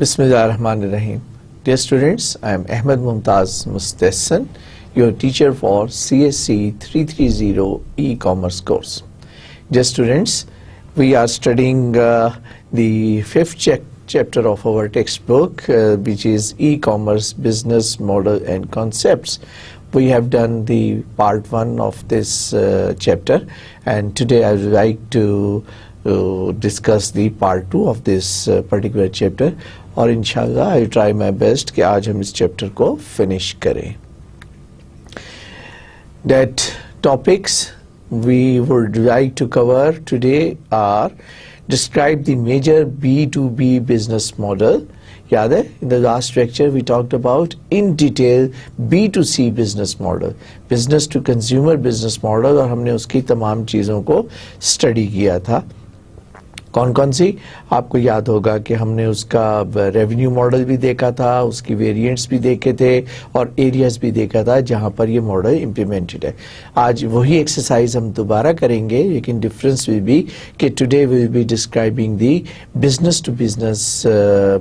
Bismillahirrahmanirrahim. Dear students, I am Ahmed Mumtaz Mustahsan, your teacher for CSC330 e-commerce course. Dear students, we are studying the fifth chapter of our textbook, which is e-commerce business model and concepts. We have done the part 1 of this chapter, and today I would like to discuss the part 2 of this particular chapter. और इंशाल्लाह I try my best कि आज हम इस chapter को finish करें. That topics we would like to cover today are describe the major B2B business model. याद है, in the last lecture we talked about in detail B2C business model, business to consumer business model, और हमने उसकी तमाम चीज़ों को study किया था. कौन कौन सी आपको याद होगा कि हमने उसका रेवेन्यू मॉडल भी देखा था, उसकी वेरिएंट्स भी देखे थे और एरियाज भी देखा था जहां पर ये मॉडल इम्प्लीमेंटेड है. आज वही एक्सरसाइज हम दोबारा करेंगे, लेकिन डिफरेंस विल बी कि today will be describing the business to business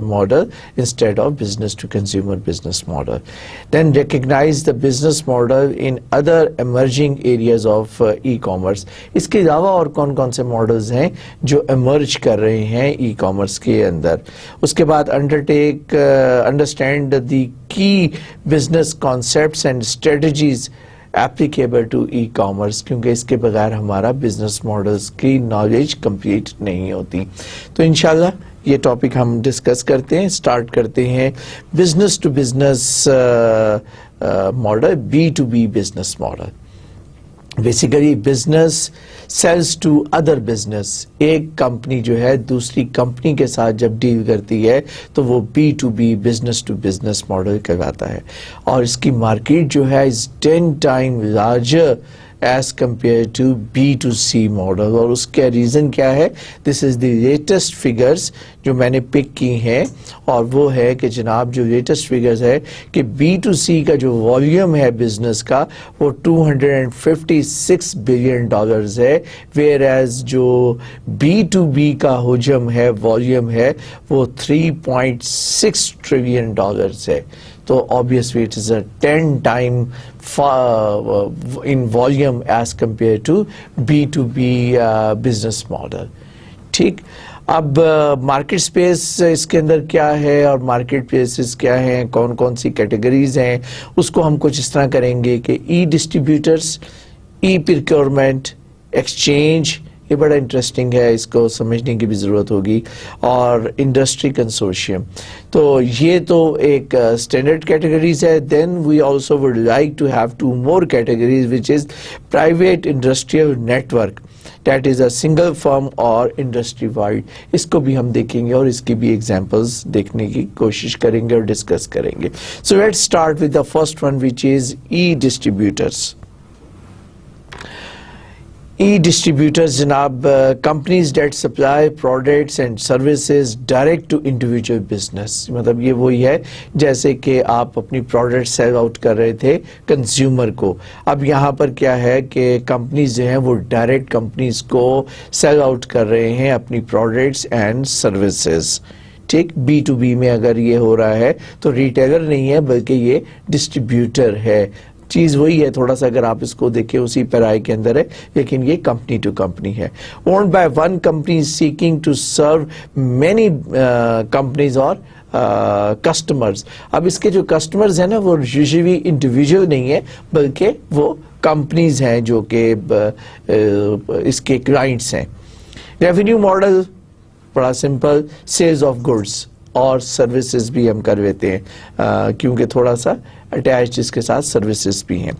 model instead of business to consumer business model. Then recognise the business model in other emerging areas of e commerce. इसके अलावा और कौन कौन से models हैं जो emerge कर रहे हैं ई कॉमर्स के अंदर. उसके बाद understand the key business concepts and strategies applicable to e commerce, क्योंकि इसके बगैर हमारा बिजनेस मॉडल्स की नॉलेज कंप्लीट नहीं होती. तो इंशाल्लाह ये टॉपिक हम डिस्कस करते हैं. स्टार्ट करते हैं business to business model, B2B business model. Basically business sells to other business. एक कंपनी जो है दूसरी कंपनी के साथ जब डील करती है तो वो B2B business to business model कहलाता है. और इसकी मार्केट जो है is 10 time larger as compared to B2C model. और उसका रीज़न क्या है? This is the latest figures जो मैंने पिक की हैं, और वो है कि जनाब जो लेटेस्ट फिगर्स है कि B2C का जो वॉल्यूम है बिजनेस का वो $256 बिलियन है, वेयर एज जो B2B का हुजम है, वॉल्यूम है, वो $3.6 ट्रिलियन है. तो obviously it is a 10 time in volume as compared to B2B business model. ठीक. अब मार्केट स्पेस इसके अंदर क्या है और मार्केट प्लेसेस क्या हैं, कौन कौन सी कैटेगरीज हैं, उसको हम कुछ इस तरह करेंगे कि ई डिस्ट्रीब्यूटर्स, ई प्रोक्योरमेंट, एक्सचेंज, ये बड़ा इंटरेस्टिंग है, इसको समझने की भी ज़रूरत होगी, और इंडस्ट्री कंसोर्शियम. तो ये तो एक स्टैंडर्ड कैटेगरीज है. Then we also would like to have 2 more categories which is private industrial network, that is a single firm और इंडस्ट्री वाइड. इसको भी हम देखेंगे और इसकी भी एग्जांपल्स देखने की कोशिश करेंगे और डिस्कस करेंगे. So let's start with the first one which is E distributors. E-distributors जनाब companies that supply products and services direct to individual business. मतलब ये वही है जैसे कि आप अपनी प्रोडक्ट सेल आउट कर रहे थे कंज्यूमर को. अब यहाँ पर क्या है कि कंपनीज जो हैं वो डायरेक्ट कंपनीज को सेल आउट कर रहे हैं अपनी प्रोडक्ट्स एंड सर्विसेज. ठीक. B2B में अगर ये हो रहा है तो रिटेलर नहीं है बल्कि ये डिस्ट्रीब्यूटर है. चीज़ वही है, थोड़ा सा अगर आप इसको देखें उसी पैराई के अंदर है, लेकिन ये कंपनी टू कंपनी है. Owned by one company seeking to serve many companies और कस्टमर्स. अब इसके जो कस्टमर्स हैं ना वो यूजुअली इंडिविजुअल नहीं है बल्कि वो कंपनीज हैं जो कि इसके क्लाइंट्स हैं. रेवेन्यू मॉडल बड़ा सिंपल, सेल्स ऑफ गुड्स और सर्विसेज भी हम कर लेते हैं क्योंकि थोड़ा सा अटैच इसके साथ सर्विसेज भी हैं.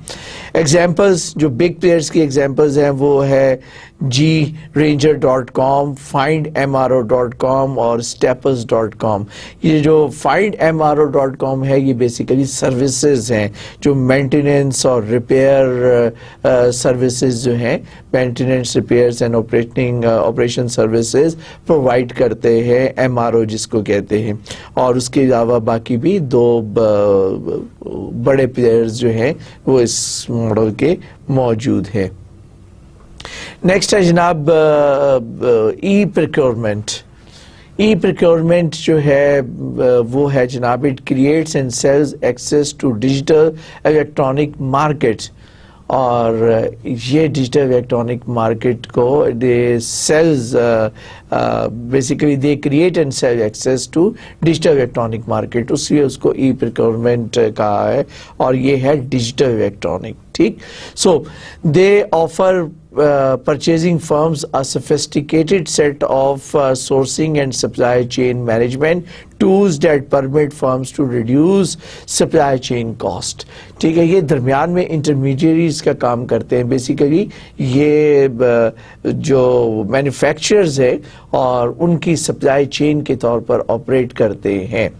एग्जाम्पल्स जो बिग प्लेयर्स की एग्जाम्पल्स हैं वो है granger.com, findmro.com और steppers.com. ये जो findmro.com है ये बेसिकली सर्विसेज हैं जो मेंटेनेंस और रिपेयर सर्विसेज जो हैं, maintenance, repairs and operation services provide करते हैं, MRO जिसको कहते हैं. और उसके अलावा बाकी भी 2 बड़े प्लेयर्स जो हैं वो इस मॉडल के मौजूद हैं. नेक्स्ट है जनाब ई प्रोक्योरमेंट. ई प्रोक्योरमेंट जो है वो है जनाब, it creates and sells access to digital electronic markets, और ये डिजिटल इलेक्ट्रॉनिक मार्केट को they sells basically they create and sell access to digital electronic market, उसलिए उसको ई प्रोक्योरमेंट कहा है, और ये है डिजिटल इलेक्ट्रॉनिक, ठीक। So they offer purchasing firms a sophisticated set of sourcing and supply chain management tools that permit firms to reduce supply chain cost, ठीक है। ये दरमियान में इंटरमीडियरीज का काम करते हैं, बेसिकली ये जो मैन्युफैक्चरर्स है और उनकी सप्लाई चेन के तौर पर ऑपरेट करते हैं।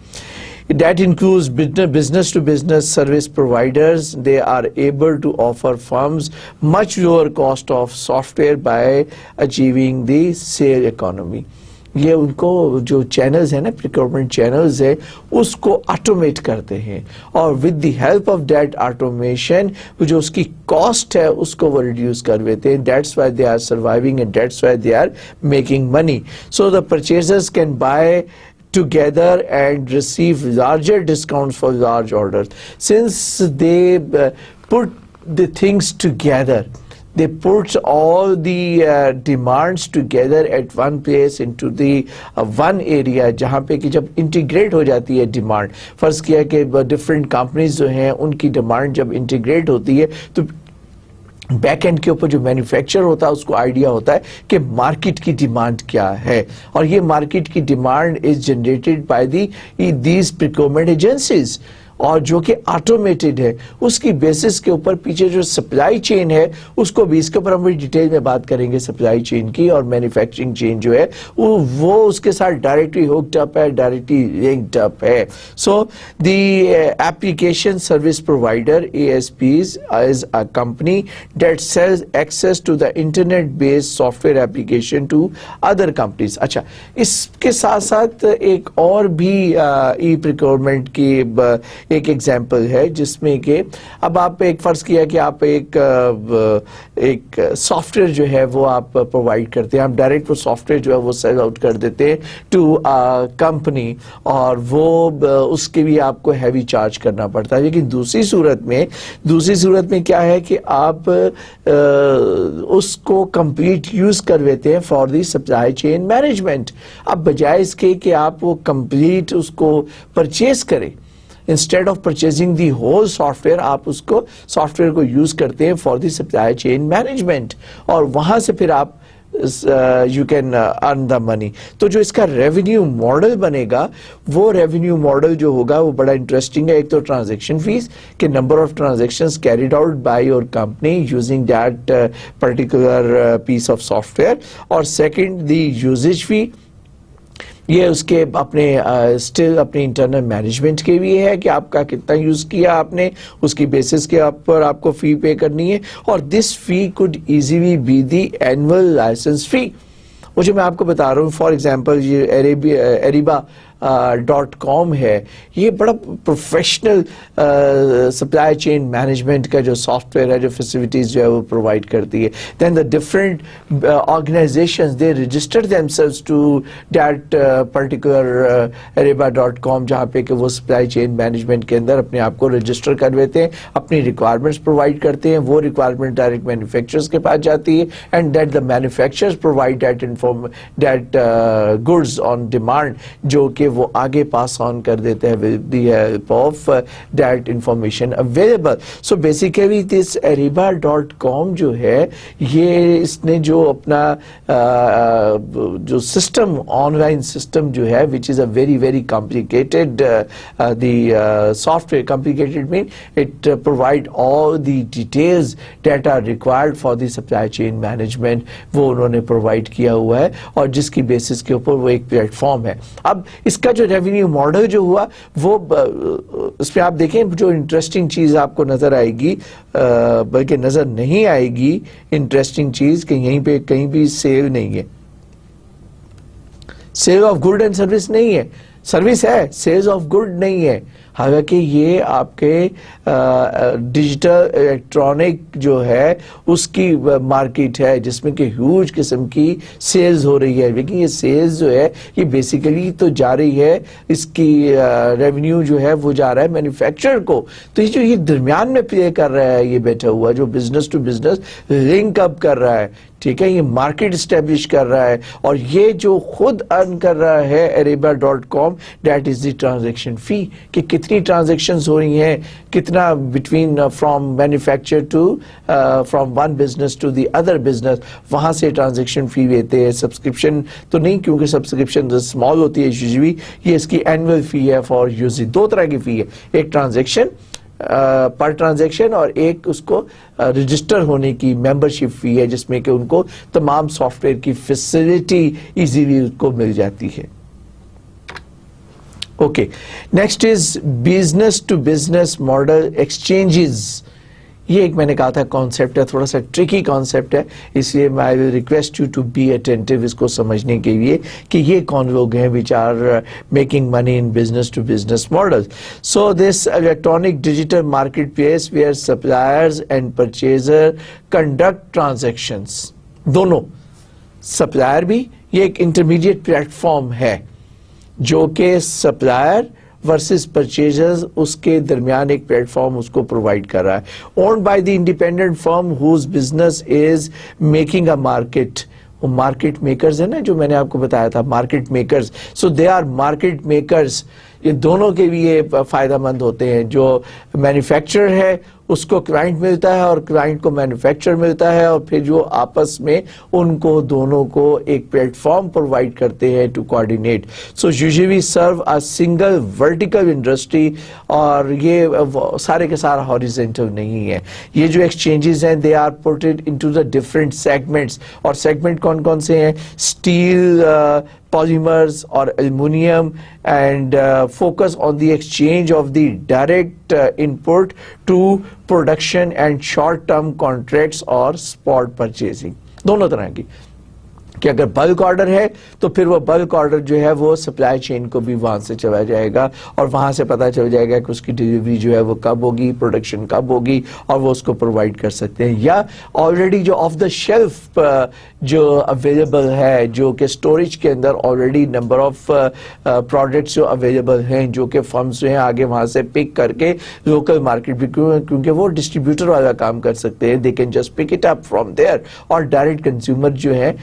That includes business to business service providers. They are able to offer firms much lower cost of software by achieving the sale economy. ये उनको जो चैनल्स है ना, प्रोक्योरमेंट चैनल्स है, उसको ऑटोमेट करते हैं, और with the help of that automation जो उसकी कॉस्ट है उसको वो रिड्यूस कर देते हैं। That's why they are surviving and that's why they are making money. So the purchasers can buy together and receive larger discounts for large orders. Since they put the things together, they put all the demands together at one place into the one area, जहाँ पे कि जब integrate हो जाती है demand, फर्ज किया कि डिफरेंट कंपनीज जो हैं उनकी डिमांड जब इंटीग्रेट होती है तो बैक एंड के ऊपर जो मैन्युफैक्चर होता है उसको आइडिया होता है कि मार्केट की डिमांड क्या है, और ये मार्केट की demand is generated by these procurement agencies, और जो कि ऑटोमेटेड है। उसकी बेसिस के ऊपर पीछे जो सप्लाई चेन है उसको भी, इसके ऊपर हम डिटेल में बात करेंगे सप्लाई चेन की, और मैन्युफैक्चरिंग चेन जो है वो उसके साथ डायरेक्टली हुक्ड अप है, डायरेक्टली लिंक्ड अप है। So the application service provider ASPs is a company that sells access to the internet based software application to other companies। अच्छा, इसके साथ साथ एक और भी ई प्रोक्योरमेंट की एक एग्जाम्पल है जिसमें कि अब आप एक फर्ज किया कि आप एक सॉफ्टवेयर जो है वो आप प्रोवाइड करते हैं, आप डायरेक्ट वो सॉफ्टवेयर जो है वो सेल आउट कर देते हैं टू कंपनी, और वो उसके भी आपको हैवी चार्ज करना पड़ता है। लेकिन दूसरी सूरत में क्या है कि आप उसको कंप्लीट यूज कर लेते हैं for the supply chain management. अब बजाय इसके कि आप वो कंप्लीट उसको परचेज करें, instead of purchasing the whole software, आप उसको सॉफ्टवेयर को यूज करते हैं for the supply chain management, और वहां से फिर आप you can earn the money. तो जो इसका रेवेन्यू मॉडल बनेगा, वो रेवेन्यू मॉडल जो होगा वो बड़ा इंटरेस्टिंग है। एक तो ट्रांजैक्शन फीस के number of transactions carried out by your company using that particular piece of software, और सेकंड द यूजेज फी, ये उसके अपने स्टिल अपने इंटरनल मैनेजमेंट के भी है कि आपका कितना यूज किया आपने, उसकी बेसिस के ऊपर आपको फी पे करनी है, और this fee could easily be the annual licence fee. वो जो मैं आपको बता रहा हूँ, फॉर एग्जांपल ये Ariba.com है, ये बड़ा प्रोफेशनल सप्लाई चेन मैनेजमेंट का जो सॉफ्टवेयर है, जो फैसिलिटीज जो है वो प्रोवाइड करती है। Then the different organisations they register themselves to that particular Ariba.com, जहाँ पे कि वो सप्लाई चेन मैनेजमेंट के अंदर अपने आप को रजिस्टर कर लेते हैं, अपनी रिक्वायरमेंट्स प्रोवाइड करते हैं, वो रिक्वायरमेंट डायरेक्ट मैन्युफैक्चरर्स के पास जाती है, and that the manufacturers provide that goods on demand, जो कि वो आगे पास ऑन कर देते हैं with the help of that information available. So basically this Ariba.com जो है, ये इसने जो अपना जो सिस्टम, ऑनलाइन सिस्टम जो है, which is a very very complicated, the software complicated mean it provide all the details that are required for the supply chain management, वो उन्होंने प्रोवाइड किया हुआ है, और जिसकी बेसिस के ऊपर वो एक प्लेटफॉर्म है। अब इसका जो रेवेन्यू मॉडल जो हुआ वो इसमें आप देखें, जो इंटरेस्टिंग चीज आपको नजर आएगी, बल्कि नजर नहीं आएगी इंटरेस्टिंग चीज, कि यहीं पे कहीं भी सेल नहीं है, sale of good and service नहीं है, सर्विस है, सेल्स ऑफ गुड नहीं है, हालांकि ये आपके डिजिटल इलेक्ट्रॉनिक जो है उसकी मार्केट है जिसमें कि ह्यूज किस्म की सेल्स हो रही है, लेकिन ये सेल्स जो है ये बेसिकली तो जा रही है, इसकी रेवेन्यू जो है वो जा रहा है मैन्युफैक्चरर को। तो ये जो ये दरमियान में प्ले कर रहा है, ये बैठा हुआ जो business to business link up कर रहा है, ठीक है, ये मार्केट स्टैब्लिश कर रहा है, और ये जो खुद अर्न कर रहा है Ariba.com, that is the transaction fee, कि कितनी ट्रांजैक्शंस हो रही हैं, कितना between from manufacture to from one business to the other business, वहां से ट्रांजैक्शन फी लेते हैं। सब्सक्रिप्शन तो नहीं, क्योंकि सब्सक्रिप्शन स्मॉल होती है यूजुअली, ये इसकी एनुअल फी है फॉर यूजिंग। दो तरह की फी है, एक ट्रांजैक्शन पर ट्रांजैक्शन और एक उसको रजिस्टर होने की मेंबरशिप फी है, जिसमें कि उनको तमाम सॉफ्टवेयर की फैसिलिटी इजीली उनको मिल जाती है। Okay, next is business to business model exchanges. ये एक मैंने कहा था कॉन्सेप्ट है, थोड़ा सा ट्रिकी कॉन्सेप्ट है, इसलिए I will request you to be attentive इसको समझने के लिए कि ये कौन लोग हैं which are making money in business to business model. So this electronic digital market place where suppliers and purchaser conduct transactions, दोनों सप्लायर भी, ये एक इंटरमीडिएट प्लेटफॉर्म है जो कि सप्लायर वर्सेस परचेजर्स उसके दरमियान एक प्लेटफॉर्म उसको प्रोवाइड कर रहा है। Owned by the independent firm whose business is making a market. वो मार्केट मेकर्स है ना, जो मैंने आपको बताया था, market makers, so they are market makers. ये दोनों के लिए फायदा मंद होते हैं। जो मैन्युफैक्चरर है उसको क्लाइंट मिलता है और क्लाइंट को मैन्युफैक्चरर मिलता है, और फिर जो आपस में उनको दोनों को एक प्लेटफॉर्म प्रोवाइड करते हैं to coordinate. So usually serve a single vertical industry, और ये सारे के सारा हॉरिजॉन्टल नहीं है। ये जो एक्सचेंजेस हैं they are putted into the different segments, और सेगमेंट कौन कौन से हैं? Steel, polymers or aluminum, and focus on the exchange of the direct input to production and short term contracts or spot purchasing, दोनों तरह की। कि अगर बल्क ऑर्डर है तो फिर वो बल्क ऑर्डर जो है वो सप्लाई चेन को भी वहां से चला जाएगा, और वहां से पता चल जाएगा कि उसकी डिलीवरी जो है वो कब होगी, प्रोडक्शन कब होगी, और वो उसको प्रोवाइड कर सकते हैं। या ऑलरेडी जो ऑफ द शेल्फ जो अवेलेबल है, जो कि स्टोरेज के अंदर ऑलरेडी नंबर ऑफ प्रोडक्ट्स जो अवेलेबल हैं, जो कि फर्म्स जो हैं आगे वहां से पिक करके लोकल मार्केट भी, क्योंकि वो डिस्ट्रीब्यूटर वाला काम कर सकते हैं, they can just pick it up from there. और डायरेक्ट कंज्यूमर जो है,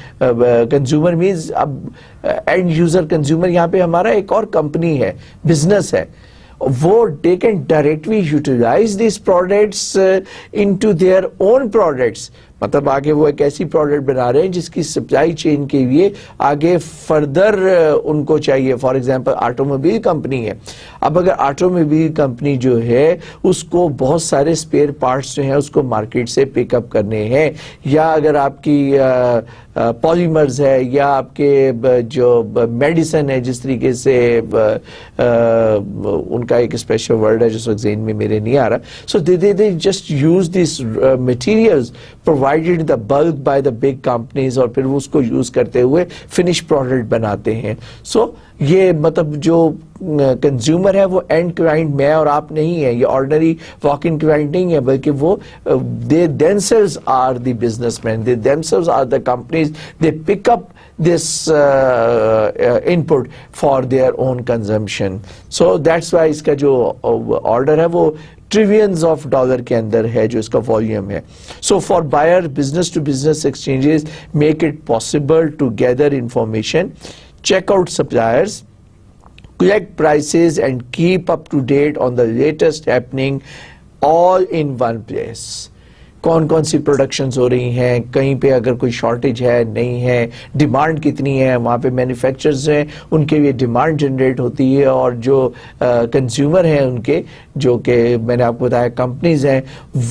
कंज्यूमर मीन्स अब एंड यूजर कंज्यूमर, यहाँ पे हमारा एक और कंपनी है, बिजनेस है, वो they can directly utilise this products into their own products. मतलब आगे वो एक ऐसी प्रोडक्ट बना रहे हैं जिसकी सप्लाई चेन के लिए आगे फर्दर उनको चाहिए। फॉर एग्जांपल ऑटोमोबाइल कंपनी है, अब अगर ऑटोमोबाइल कंपनी जो है उसको बहुत सारे स्पेयर पार्ट्स जो हैं उसको मार्केट से पिकअप करने हैं, या अगर आपकी पॉलीमर्स है, या आपके जो मेडिसिन है, जिस तरीके से उनका एक स्पेशल वर्ड है जिस वक्त ज़हन में मेरे नहीं आ रहा, so they just use this materials provided the bulk by the big companies, और फिर वो उसको यूज करते हुए फिनिश प्रोडक्ट बनाते हैं। सो ये मतलब जो कंज्यूमर है वो एंड क्लाइंट मैं और आप नहीं है, ये ऑर्डिनरी वॉक इन क्लाइंट नहीं है, बल्कि वो they themselves are the businessman, they themselves are the companies, they pick up this input for their own consumption. So that's why इसका जो ऑर्डर है वो ट्रिलियंस ऑफ डॉलर के अंदर है जो इसका वॉल्यूम है। So for buyer, business to business exchanges make it possible to gather information, check out suppliers, collect prices and keep up to date on the latest happening all in one place. कौन कौन सी productions हो रही हैं, कहीं पे अगर कोई shortage है नहीं है, डिमांड कितनी है, वहाँ पे मैन्युफैक्चरर्स हैं उनके लिए डिमांड जनरेट होती है, और जो कंज्यूमर हैं उनके, जो कि मैंने आपको बताया कंपनीज हैं,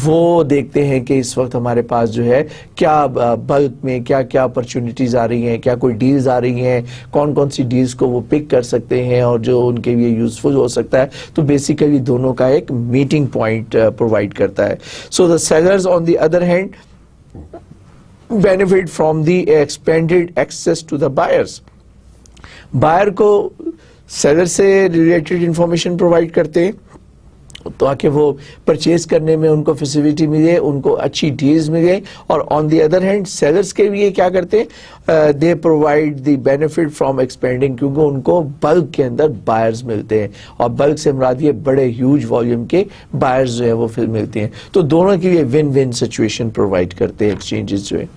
वो देखते हैं कि इस वक्त हमारे पास जो है क्या बल्क में क्या क्या अपॉर्चुनिटीज आ रही हैं, क्या कोई डील्स आ रही हैं, कौन कौन सी डील्स को वो पिक कर सकते हैं और जो उनके लिए यूजफुल हो सकता है। तो बेसिकली दोनों का एक मीटिंग पॉइंट प्रोवाइड करता है। So the sellers on the other hand benefit from the expanded access to the buyers. Buyer को seller से related information provide करते हैं, ताकि वो परचेज करने में उनको फैसिलिटी मिले, उनको अच्छी डील्स मिले। और on the other hand sellers के लिए क्या करते हैं, they provide the benefit from expanding, क्योंकि उनको बल्क के अंदर बायर्स मिलते हैं, और बल्क से मुराद ये बड़े ह्यूज वॉल्यूम के बायर्स जो है वो फिर मिलते हैं। तो दोनों के लिए विन विन सिचुएशन प्रोवाइड करते हैं एक्सचेंजेस जो है।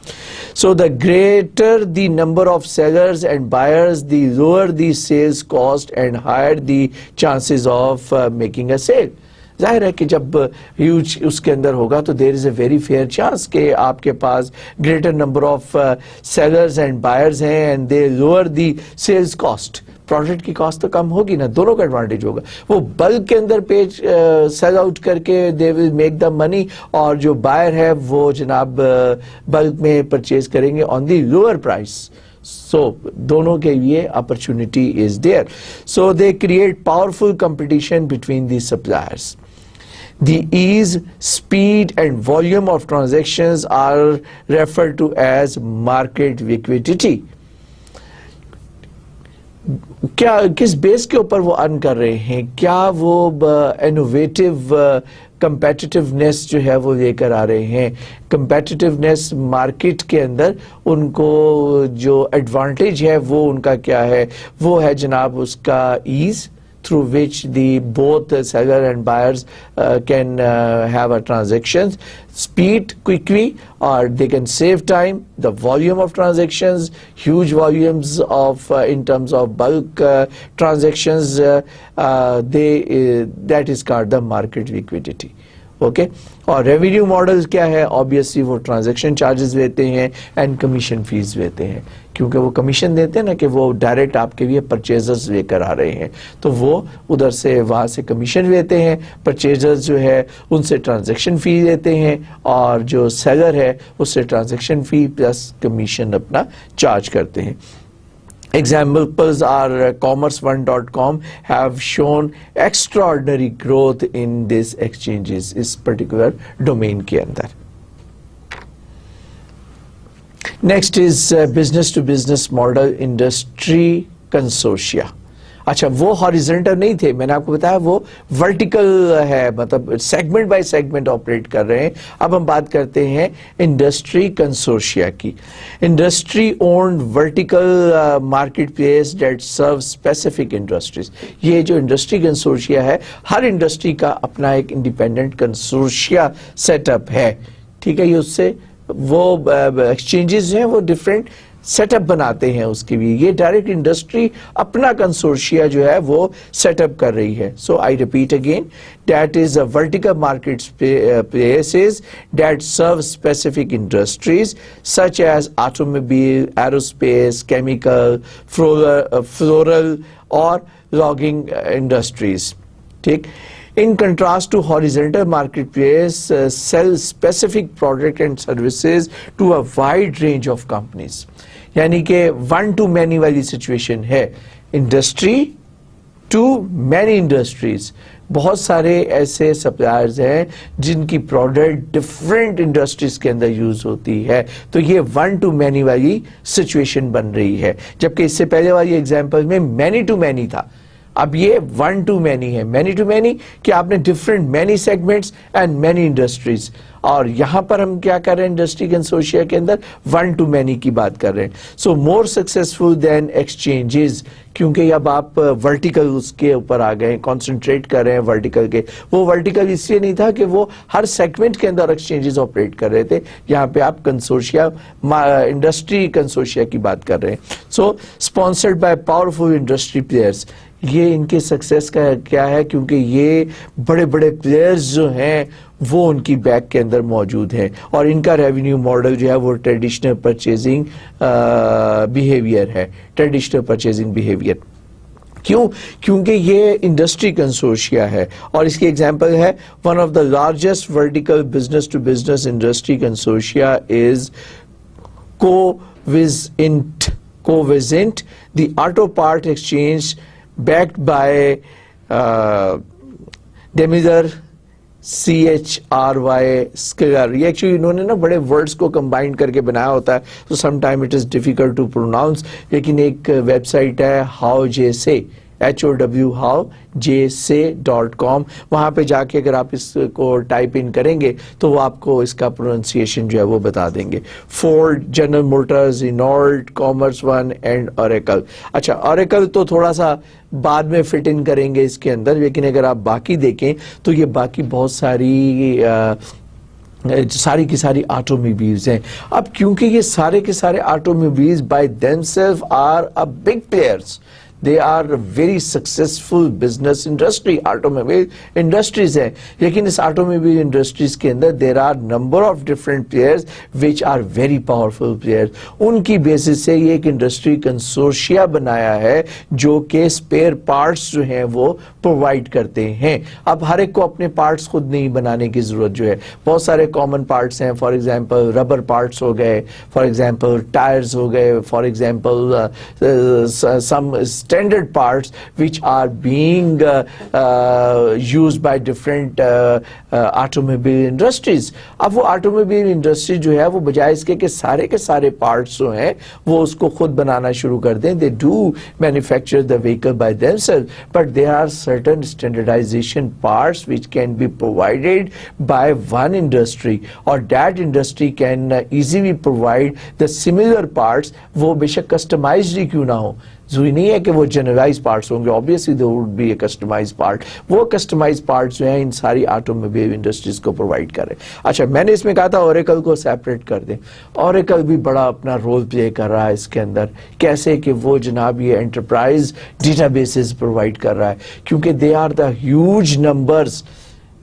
So the greater the number of sellers and buyers, the lower the sales cost and higher the chances of making a sale. जाहिर है कि जब ह्यूज उसके अंदर होगा तो there is a very fair chance कि आपके पास greater number of sellers and buyers हैं and they lower the sales cost, product की कॉस्ट तो कम होगी ना, दोनों का एडवांटेज होगा। वो बल्क के अंदर पेज सेल आउट करके they will make the money, और जो बायर है वो जनाब बल्क में परचेज करेंगे on the lower price. So दोनों के लिए opportunity is there. So they create powerful competition between the suppliers. The ease, speed and volume of transactions are referred to as market liquidity. क्या किस base के ऊपर वो earn कर रहे हैं, क्या वो इनोवेटिव कंपेटिटिवनेस जो है वो लेकर आ रहे हैं। कंपेटिटिवनेस मार्केट के अंदर उनको जो एडवांटेज है वो उनका क्या है, वो है जनाब उसका ease, through which the both seller and buyers can have a transactions, speed quickly, or they can save time, the volume of transactions, huge volumes of in terms of bulk transactions, that is called the market liquidity. Okay और revenue model क्या है, obviously वो transaction charges लेते हैं and commission fees लेते हैं, क्योंकि वो कमीशन देते हैं ना कि वो डायरेक्ट आपके लिए परचेजर्स लेकर आ रहे हैं, तो वो उधर से वहाँ से कमीशन लेते हैं, परचेजर्स जो है उनसे ट्रांजैक्शन फी लेते हैं, और जो सेलर है उससे ट्रांजैक्शन फी प्लस कमीशन अपना चार्ज करते हैं। Examples are commerce1.com have shown extraordinary growth in these exchanges, इस particular domain के अंदर। Next is business to business model industry consortia. अच्छा वो हॉरिजॉन्टल नहीं थे, मैंने आपको बताया वो वर्टिकल है, मतलब सेगमेंट बाय सेगमेंट ऑपरेट कर रहे हैं। अब हम बात करते हैं इंडस्ट्री कंसोर्शिया की। Industry owned vertical market place that serve specific industries. ये जो इंडस्ट्री कंसोर्शिया है, हर इंडस्ट्री का अपना एक इंडिपेंडेंट कंसोर्शिया सेटअप है, ठीक है। ये उससे वो एक्सचेंजेस हैं वो डिफरेंट सेटअप बनाते हैं उसके लिए। ये डायरेक्ट इंडस्ट्री अपना कंसोर्शिया जो है वो सेटअप कर रही है। So I repeat again, that is a vertical market places that serve specific industries such as automobile, aerospace, chemical, floral और लॉगिंग इंडस्ट्रीज, ठीक। In contrast to horizontal marketplace sell specific product and services to a wide range of companies. यानी कि one to many वाली situation है, industry to many industries। बहुत सारे ऐसे suppliers हैं जिनकी प्रोडक्ट डिफरेंट इंडस्ट्रीज के अंदर यूज होती है, तो ये वन टू मैनी वाली सिचुएशन बन रही है। जबकि इससे पहले वाली एग्जांपल में मैनी टू मैनी था, अब ये वन टू मैनी है। मैनी टू मैनी कि आपने different many segments and many industries, और यहां पर हम क्या कर रहे हैं इंडस्ट्री कंसोर्शिया के अंदर वन टू मैनी की बात कर रहे हैं। सो मोर सक्सेसफुल देन एक्सचेंजेस, क्योंकि अब आप वर्टिकल उसके ऊपर आ गए, कॉन्सेंट्रेट कर रहे हैं वर्टिकल के। वो वर्टिकल इसलिए नहीं था कि वो हर सेगमेंट के अंदर एक्सचेंजेस ऑपरेट कर रहे थे, यहाँ पे आप कंसोर्शिया इंडस्ट्री कंसोर्शिया की बात कर रहे हैं। So sponsored by powerful industry players, ये इनके सक्सेस का क्या है, क्योंकि ये बड़े बड़े प्लेयर्स जो हैं वो उनकी बैक के अंदर मौजूद हैं, और इनका रेवेन्यू मॉडल जो है वो ट्रेडिशनल परचेजिंग बिहेवियर है, ट्रेडिशनल परचेजिंग बिहेवियर। क्यों? क्योंकि ये इंडस्ट्री कंसोर्शिया है, और इसकी एग्जांपल है one of the largest vertical business to business industry consortia is Covisint, the auto part exchange backed by DaimlerChrysler। ये एक्चुअली इन्होंने ना बड़े वर्ड्स को कंबाइन करके बनाया होता है, तो some time it is difficult to pronounce, लेकिन एक वेबसाइट है हाउ जैसे HOW.com, वहाँ पे जाके अगर आप इसको टाइप इन करेंगे तो वो आपको इसका प्रोनाउंसिएशन जो है वो बता देंगे. Ford, general Motors, Renault, commerce one and oracle. अच्छा, ऑरेकल तो थोड़ा सा बाद में फिट इन करेंगे इसके अंदर, लेकिन अगर आप बाकी देखें तो ये बाकी बहुत सारी की सारी ऑटोमोबाइल्स हैं. अब क्योंकि ये सारे के सारे automobiles by themself are a big players, they are a very successful business industry, automobile industries है, लेकिन इस automobile industries के अंदर there are number of different players which are very powerful players. उनकी बेसिस से ये एक इंडस्ट्री कंसोर्शिया बनाया है जो कि स्पेयर पार्ट्स जो हैं वो प्रोवाइड करते हैं. अब हर एक को अपने पार्ट्स खुद नहीं बनाने की जरूरत जो है, बहुत सारे कॉमन पार्ट्स हैं. फॉर एग्जांपल रबर पार्ट्स हो गए, फॉर एग्जांपल टायर्स हो गए, for example some standard parts which are being used by different automobile industries. अब वो automobile industry जो है वो बजाय इसके कि सारे के सारे parts जो हैं वो उसको खुद बनाना शुरू कर दें. They do manufacture the vehicle by themselves, but there are certain standardization parts which can be provided by one industry, or that industry can easily provide the similar parts. वो बेशक customized ही क्यों ना हो, जरूरी नहीं है कि वो जनरलाइज पार्ट्स होंगे, obviously there would be a customised part. वो कस्टमाइज्ड पार्ट्स जो हैं इन सारी ऑटोमोबाइल इंडस्ट्रीज को प्रोवाइड कर रहे हैं. अच्छा, मैंने इसमें कहा था ओरेकल को सेपरेट कर दें. ओरेकल भी बड़ा अपना रोल प्ले कर रहा है इसके अंदर. कैसे कि वो जनाब ये एंटरप्राइज डेटाबेसेस प्रोवाइड कर रहा है, क्योंकि they are the huge numbers,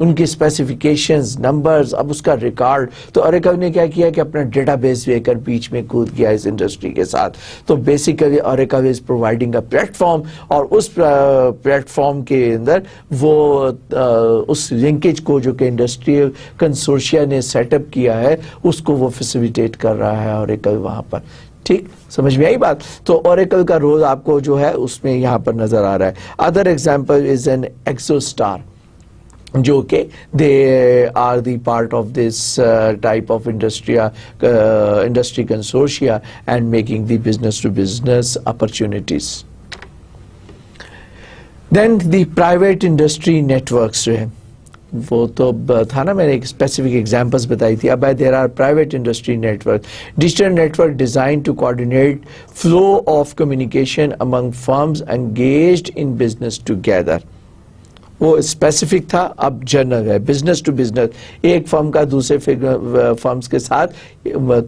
उनकी स्पेसिफिकेशंस, नंबर्स, अब उसका रिकॉर्ड. तो ओरेकल ने क्या किया कि अपना डेटाबेस लेकर बीच में कूद गया इस इंडस्ट्री के साथ. तो basically Oracle is providing a platform, और उस प्लेटफॉर्म के अंदर वो उस लिंकेज को जो कि इंडस्ट्रियल कंसोर्शिया ने सेटअप किया है उसको वो फैसिलिटेट कर रहा है ओरेकल वहाँ पर. ठीक, समझ में आई बात. तो ओरेकल का रोल आपको जो है उसमें यहाँ पर नजर आ रहा है. अदर एग्जाम्पल इज एन एक्सोस्टार, जो कि they are the part of this type of industry consortia and making the business to business opportunities. Then the private industry networks जो है वो तो था ना, मैंने एक स्पेसिफिक एग्जांपल्स बताई थी. अब there are private industry network, digital network design to coordinate flow of communication among firms engaged in business together. वो स्पेसिफिक था, अब जनरल है, बिजनेस टू बिजनेस. एक फर्म का दूसरे फर्म्स के साथ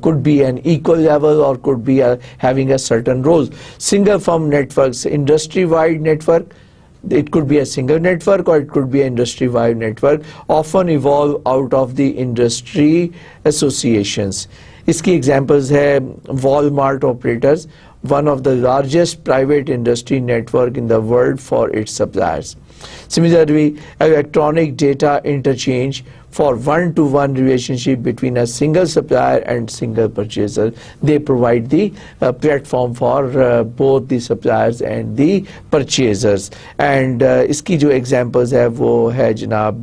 could be an equal level और could be having a certain role. Single firm networks, industry wide network, it could be a single network or it could be an industry-wide network, often evolve out of the industry associations. इसकी examples है Wal-Mart operators, one of the largest private industry network in the world for its suppliers. Similarly, electronic data interchange for one-to-one relationship between a single supplier and single purchaser. They provide the platform for both the suppliers and the purchasers. And इसकी जो examples है वो है जनाब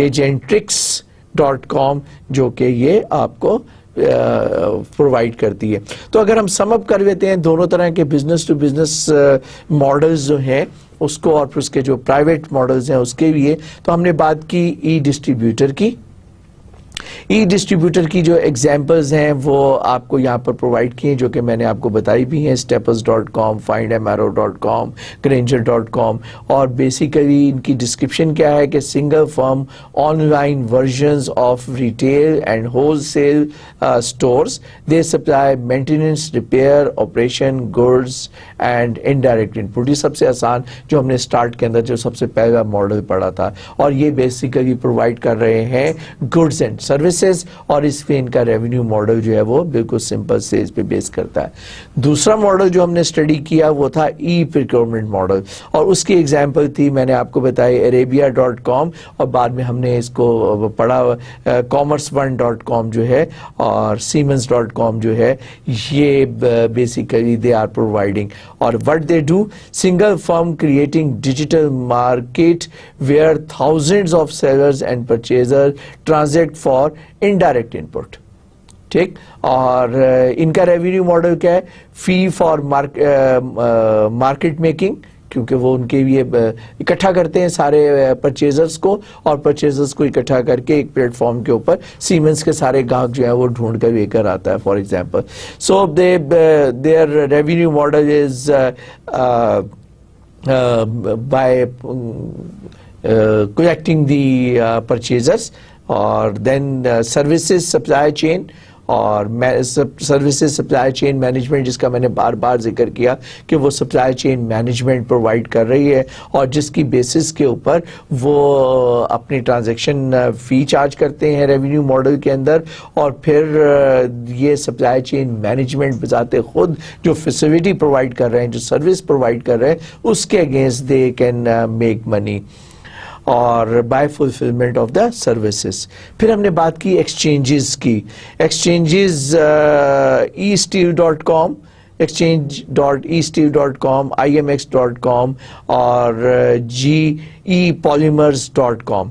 Agentrics.com, जो कि ये आपको प्रोवाइड करती है. तो अगर हम सम अप कर लेते हैं दोनों तरह के बिजनेस टू बिजनेस मॉडल्स जो हैं उसको और फिर उसके जो प्राइवेट मॉडल्स हैं उसके लिए, तो हमने बात की ई डिस्ट्रीब्यूटर की. ई डिस्ट्रीब्यूटर की जो एग्जांपल्स हैं वो आपको यहाँ पर प्रोवाइड किए, जो कि मैंने आपको बताई भी हैं. steppers.com, findamaro.com, granger.com. और बेसिकली इनकी डिस्क्रिप्शन क्या है कि single firm online versions of retail and wholesale stores. They supply maintenance, repair, operation, goods and indirect input. ये सबसे आसान जो हमने स्टार्ट के अंदर जो सबसे पहला मॉडल पढ़ा था, और ये बेसिकली प्रोवाइड कर रहे हैं गुड्स एंड सर्विसेज, और इसमें इनका रेवेन्यू मॉडल जो है वो बिल्कुल सिंपल सेल्स पे बेस करता है. दूसरा मॉडल जो हमने स्टडी किया वो था ई प्रोक्योरमेंट मॉडल, और उसकी एग्जांपल थी मैंने आपको बताई arabia.com, और बाद में हमने इसको पढ़ा commerce1.com जो है, और siemens.com जो है. ये बेसिकली दे आर प्रोवाइडिंग, और what they do, single firm creating digital market where thousands of sellers and purchaser transact for indirect input. ठीक, और इनका रेवेन्यू मॉडल क्या है, फी फॉर मार्केट मेकिंग, क्योंकि वो उनके लिए इकट्ठा करते हैं सारे परचेजर्स को, और परचेजर्स को इकट्ठा करके एक प्लेटफॉर्म के ऊपर सीमेंस के सारे ग्राहक जो है वो ढूंढ कर लेकर आता है, for example. So their revenue model is by collecting the purchasers, or then services supply chain اور سروسز سپلائی چین مینجمنٹ جس کا میں نے بار بار ذکر کیا کہ وہ سپلائی چین مینجمنٹ پرووائڈ کر رہی ہے اور جس کی بیسس کے اوپر وہ اپنی ٹرانزیکشن فی چارج کرتے ہیں ریونیو ماڈل کے اندر. اور پھر یہ سپلائی چین مینجمنٹ بذات خود جو فیسلٹی پرووائڈ کر رہے ہیں, جو سروس پرووائڈ کر رہے ہیں, اس کے against they can make money اور by fulfilment of the services. پھر ہم نے بات کی ایکسچینجز کی. ایکسچینجز eSteel.com, exchange.eSteel.com, IMX.com اور GEPolymers.com.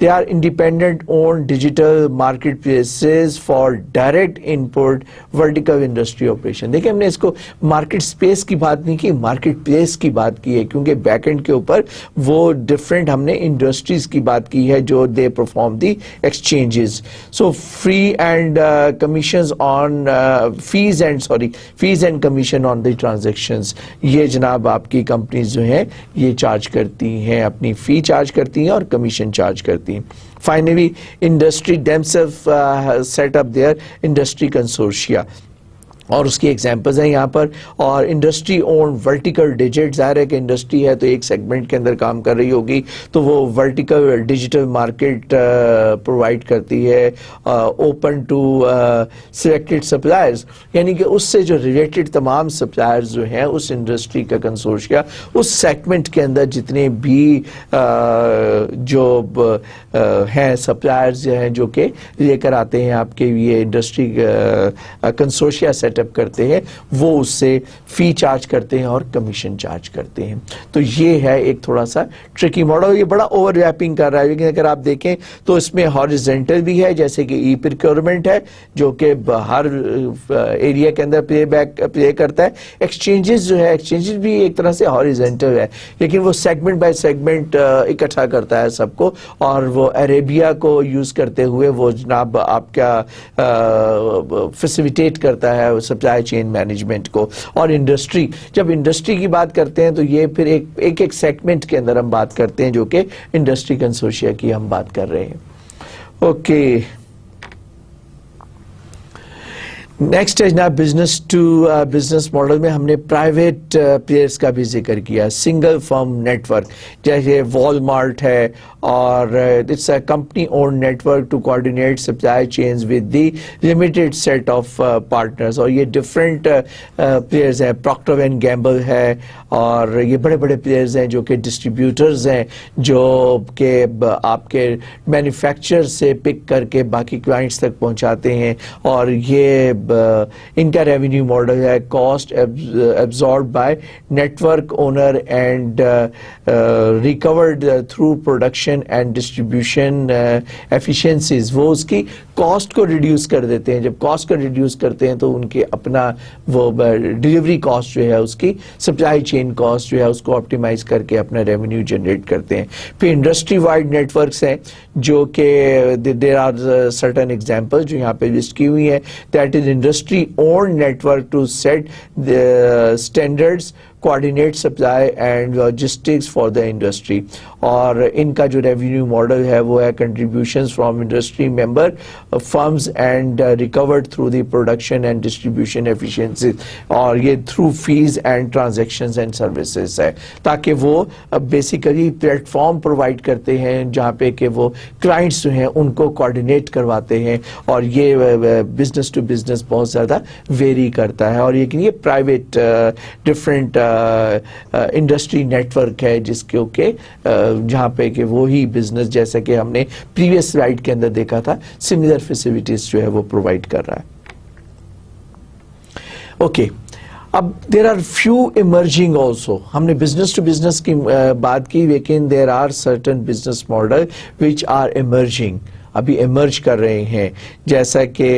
They are independent owned digital marketplaces for direct input vertical industry operation. دیکھیں ہم نے اس کو مارکیٹ سپیس کی بات نہیں کی, مارکیٹ پلیس کی بات کی ہے, کیونکہ بیک اینڈ کے اوپر وہ ڈفرینٹ ہم نے انڈسٹریز کی بات کی ہے جو they perform the exchanges. So free and commissions on phase and commission on the transactions, یہ جناب آپ کی کمپنیز جو ہیں یہ چارج کرتی ہیں, اپنی فی چارج کرتی ہیں اور کمیشن چارج کرتی ہیں. Finally, industry themselves set up their industry consortia. اور اس کی ایگزامپلز ہیں یہاں پر. اور انڈسٹری اون ورٹیکل ڈیجٹ, ظاہر ہے کہ انڈسٹری ہے تو ایک سیگمنٹ کے اندر کام کر رہی ہوگی, تو وہ ورٹیکل ڈیجیٹل مارکیٹ پرووائڈ کرتی ہے اوپن ٹو سلیکٹڈ سپلائرز, یعنی کہ اس سے جو ریلیٹڈ تمام سپلائرز جو ہیں اس انڈسٹری کا کنسورشیا اس سیگمنٹ کے اندر جتنے بھی جو ہیں سپلائرز ہیں جو کہ لے کر آتے ہیں آپ کے یہ انڈسٹری کنسورشیا سیٹ اپ کرتے ہیں, وہ اس سے فی چارج کرتے ہیں اور کمیشن چارج کرتے ہیں. تو یہ ہے ایک تھوڑا سا ٹرکی ماڈل, یہ بڑا اوور لیپنگ کر رہا ہے, لیکن اگر آپ دیکھیں تو اس میں ہاریزنٹل بھی ہے جیسے کہ ای پروکیورمنٹ ہے جو کہ ہر ایریا کے اندر پلے کرتا ہے. ایکسچینجز جو ہے, ایکسچینجز بھی ایک طرح سے ہاریزنٹل ہے, لیکن وہ سیگمنٹ بائی سیگمنٹ اکٹھا کرتا ہے سب کو, اور وہ عربیہ کو یوز کرتے ہوئے وہ جناب آپ کا فیسیلیٹیٹ کرتا ہے سپلائی چین مینجمنٹ کو. اور انڈسٹری, جب انڈسٹری کی بات کرتے ہیں تو یہ پھر ایک سیگمنٹ کے اندر ہم بات کرتے ہیں جو کہ انڈسٹری کنسورشیا کی ہم بات کر رہے ہیں. اوکے, نیکسٹ ہے جناب بزنس ٹو بزنس ماڈل میں ہم نے پرائیویٹ پلیئرس کا بھی ذکر کیا. سنگل فرم نیٹ ورک جیسے وال مارٹ ہے, اور it's a company own network to coordinate supply chains with the limited set of partners. اور یہ ڈفرینٹ پلیئرز ہیں, پراکٹر اینڈ گیمبل ہے, اور یہ بڑے بڑے پلیئرز ہیں جو کہ ڈسٹریبیوٹرز ہیں جو کہ آپ کے مینوفیکچر سے پک کر کے باقی کلائنٹس تک پہنچاتے ہیں. اور یہ ان کا ریونیو ماڈل ہے cost absorbed by network owner and recovered through production and distribution efficiencies. وہ اس کی کاسٹ کو ریڈیوس کر دیتے ہیں. جب کاسٹ کو ریڈیوس کرتے ہیں تو ان کے اپنا وہ ڈلیوری کاسٹ جو ہے اس کی سپلائی چین کاسٹ جو ہے اس کو آپٹیمائز کر کے اپنا ریونیو جنریٹ کرتے ہیں. پھر انڈسٹری وائڈ نیٹ ورکس ہیں جو کہ دیر آر سرٹن ایگزامپل جو یہاں پہ لسٹ کی ہوئی ہیں. That is industry owned network to set the standards, coordinate supply and logistics for the industry. اور ان کا جو ریونیو ماڈل ہے وہ ہے contributions from industry member firms and recovered through the production and distribution efficiencies. اور یہ through fees and transactions and services ہے, تاکہ وہ بیسیکلی پلیٹ فارم پرووائڈ کرتے ہیں جہاں پہ کہ وہ کلائنٹس جو ہیں ان کو کوآرڈینیٹ کرواتے ہیں. اور یہ بزنس ٹو بزنس بہت زیادہ ویری کرتا ہے. اور لیکن یہ private different industry network ہے جس کو کہ جہاں پہ کہ وہی بزنس جیسا کہ ہم نے پریویس سلائیڈ کے اندر دیکھا تھا سملر فیسیلیٹیز جو ہے وہ پرووائڈ کر رہا ہے. اوکے, اب there are few emerging also. ہم نے بزنس ٹو بزنس کی بات کی, لیکن there are certain business model which are emerging. अभी इमर्ज कर रहे हैं, जैसा कि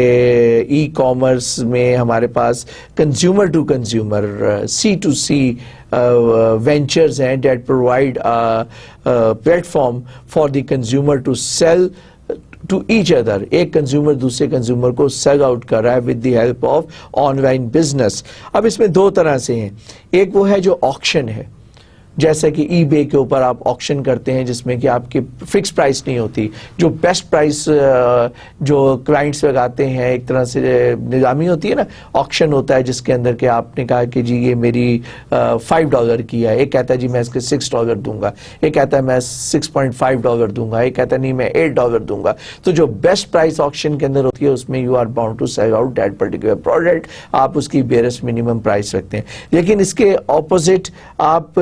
ई कॉमर्स में हमारे पास consumer to consumer C2C ventures हैं that provide a platform for the consumer to sell to each other. एक कंज्यूमर दूसरे कंज्यूमर को सेल आउट कर रहा है with the help of online business. अब इसमें दो तरह से हैं. एक वो है जो ऑक्शन है, जैसा कि eBay के ऊपर आप ऑक्शन करते हैं जिसमें कि आपकी फिक्स प्राइस नहीं होती, जो बेस्ट प्राइस जो क्लाइंट्स लगाते हैं, एक तरह से निज़ामी होती है ना. ऑक्शन होता है जिसके अंदर के आपने कहा कि जी ये मेरी $5 की है, एक कहता है जी मैं इसके $6 दूंगा, एक कहता है मैं $6.5 दूंगा, एक कहता है नहीं मैं $8 दूंगा. तो जो बेस्ट प्राइस ऑक्शन के अंदर होती है उसमें you are bound to sell out that particular product, आप उसकी बेयरेस्ट मिनिमम प्राइस रखते हैं. लेकिन इसके ऑपोजिट आप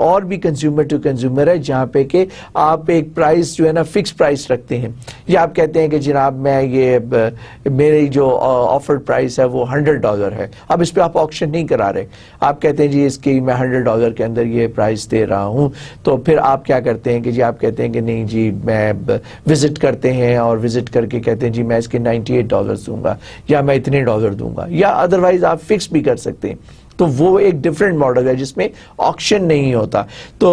और भी कंज्यूमर टू कंज्यूमर है जहां पे कि आप एक प्राइस जो है ना फिक्स प्राइस रखते हैं, या आप कहते हैं कि जनाब मैं ये मेरी जो ऑफर्ड प्राइस है वो $100 है. अब इस पे आप ऑक्शन नहीं करा रहे, आप कहते हैं जी इसकी मैं $100 के अंदर ये प्राइस दे रहा हूं. तो फिर आप क्या करते हैं कि जी आप कहते हैं कि नहीं जी मैं विजिट करते हैं और विजिट करके कहते हैं जी मैं इसके $98 दूंगा या मैं इतने डॉलर दूंगा, या अदरवाइज आप फिक्स भी कर सकते हैं. तो वो एक डिफरेंट मॉडल है जिसमें ऑक्शन नहीं होता. तो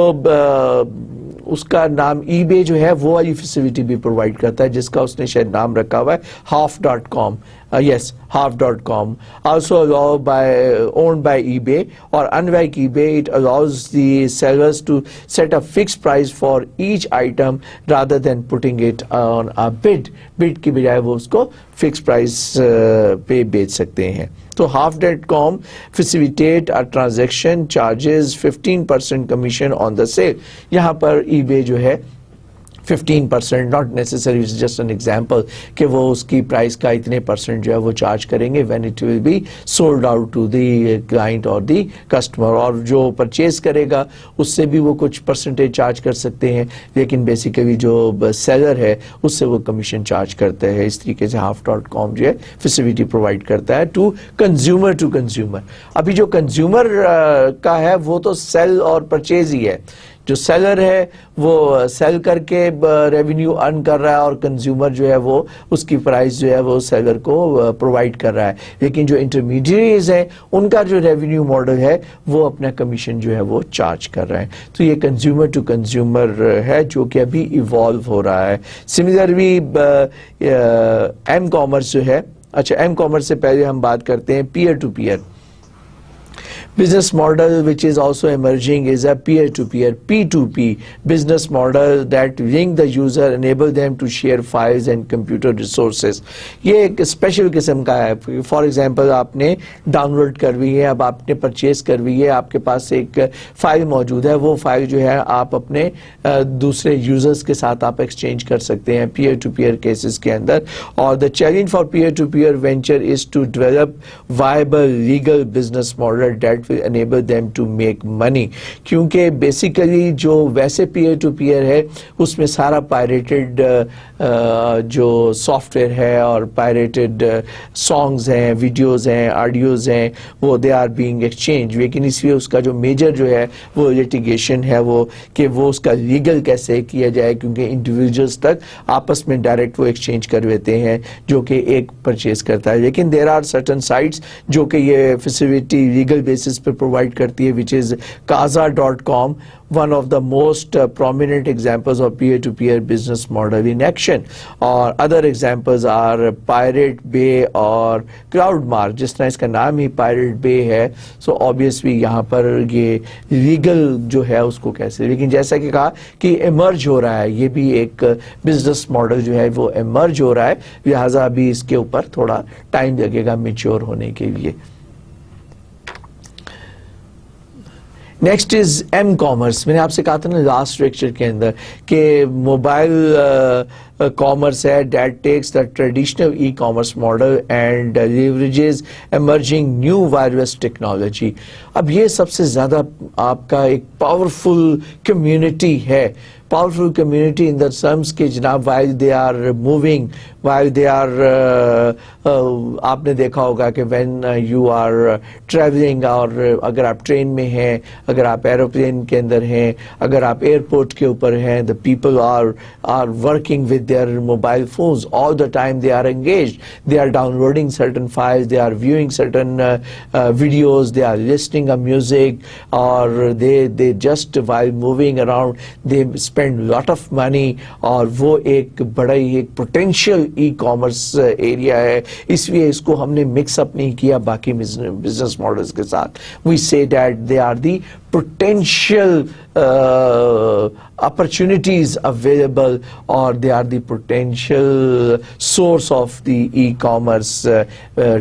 उसका नाम eBay जो है वो वाली फैसिलिटी भी प्रोवाइड करता है जिसका उसने शायद नाम रखा हुआ है half.com. Yes, half.com. Also owned by eBay, or unlike eBay, it allows the sellers to set a fixed price for each item rather than putting it on a bid. Bid की बजाय वो उसको fixed price पे बेच सकते हैं. तो half.com facilitate a transaction, charges 15% commission on the sale. यहाँ पर eBay जो है 15%, not necessary, just an example कि वो उसकी प्राइस का इतने परसेंट जो है वो चार्ज करेंगे when it will be sold out to the client और द कस्टमर. और जो परचेज करेगा उससे भी वो कुछ परसेंटेज चार्ज कर सकते हैं, लेकिन बेसिकली जो सेलर है उससे वो कमीशन चार्ज करते हैं. इस तरीके से half.com जो है फैसिलिटी प्रोवाइड करता है टू कंज्यूमर. अभी जो कंज्यूमर का है वो तो सेल और परचेज ही है. जो सेलर है वो सेल करके रेवेन्यू अर्न कर रहा है और कंज्यूमर जो है वो उसकी प्राइस जो है वो सेलर को प्रोवाइड कर रहा है. लेकिन जो इंटरमीडिएरीज हैं उनका जो रेवेन्यू मॉडल है वो अपना कमीशन जो है वो चार्ज कर रहे हैं. तो ये कंज्यूमर टू कंज्यूमर है जो कि अभी इवॉल्व हो रहा है. सिमिलरली एम कॉमर्स जो है, अच्छा एम कॉमर्स से पहले हम बात करते हैं peer to peer. Business model which is also emerging is a peer-to-peer P2P business model that link the user, enable them to share files and computer resources. ये एक स्पेशल किस्म का है. फॉर एग्जांपल आपने डाउनलोड करवी है, अब आपने purchase करवी है, आपके पास एक फाइल मौजूद है, वो फाइल जो है आप अपने दूसरे यूजर्स के साथ आप एक्सचेंज कर सकते हैं पीयर टू पीयर केसेस के अंदर. और the challenge for peer to peer venture is to develop viable legal business model that will enable them to make money. क्योंकि बेसिकली जो वैसे पीयर टू पीयर है उसमें सारा पायरेटेड जो सॉफ्टवेयर है और पायरेटेड सॉन्ग्स हैं, वीडियोस हैं, ऑडियोज हैं, वो दे आर बीइंग एक्सचेंज. लेकिन इसलिए उसका जो मेजर जो है वो लिटिगेशन है वो कि वो उसका लीगल कैसे किया जाए, क्योंकि इंडिविजुअल्स तक आपस में डायरेक्ट वो एक्सचेंज कर लेते हैं जो कि एक परचेज करता है. लेकिन देयर आर सर्टन साइट्स जो कि ये फैसिलिटी लीगल बेसिस पे प्रोवाइड करती है, which is Casa.com, one of the most prominent examples of peer-to-peer business model in action. और other examples are Pirate Bay और CrowdMark. जिस तरह इसका नाम ही Pirate Bay है, so obviously यहाँ पर ये legal जो है उसको कैसे, लेकिन जैसा कि कहा कि emerge हो रहा है, ये भी एक business model जो है वो emerge हो रहा है, लिहाजा अभी इसके ऊपर थोड़ा टाइम लगेगा mature होने के लिए. Next is M commerce. मैंने आपसे कहा था ना लास्ट लेक्चर के अंदर कि मोबाइल कॉमर्स है that takes the traditional E commerce model and leverages emerging new wireless technology. अब ये सबसे ज़्यादा आपका एक पावरफुल कम्युनिटी है powerful community in the terms کہ جناب while they are moving, while they are آپ نے دیکھا ہوگا کہ when you are traveling, اور اگر آپ ٹرین میں ہیں, اگر آپ ایروپلین کے اندر ہیں, اگر آپ ایئرپورٹ کے اوپر ہیں, the people are working with their mobile phones all the time. They are engaged, they are downloading certain files, they are viewing certain videos, they are listening to music, or they just while moving around they spend lot of money. اور وہ ایک بڑا ہی ایک potential e commerce area ہے, اس لیے اس کو ہم نے مکس اپ نہیں کیا باقی بزنس ماڈلز کے ساتھ. We say that they are the potential opportunities available, or they are the potential source of the e-commerce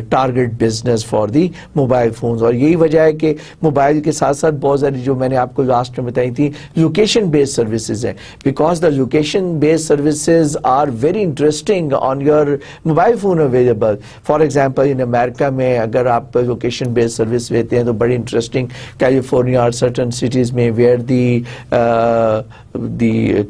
target business for the mobile phones. اور یہی وجہ ہے کہ موبائل کے ساتھ ساتھ بہت ساری جو میں نے آپ کو لاسٹ میں بتائی تھی لوکیشن بیسڈ سروسز ہیں, because the location based services are very interesting on your mobile phone available. For example, in America میں اگر آپ location based service لیتے ہیں تو بڑی انٹرسٹنگ کیلیفورنیا اور certain cities may where the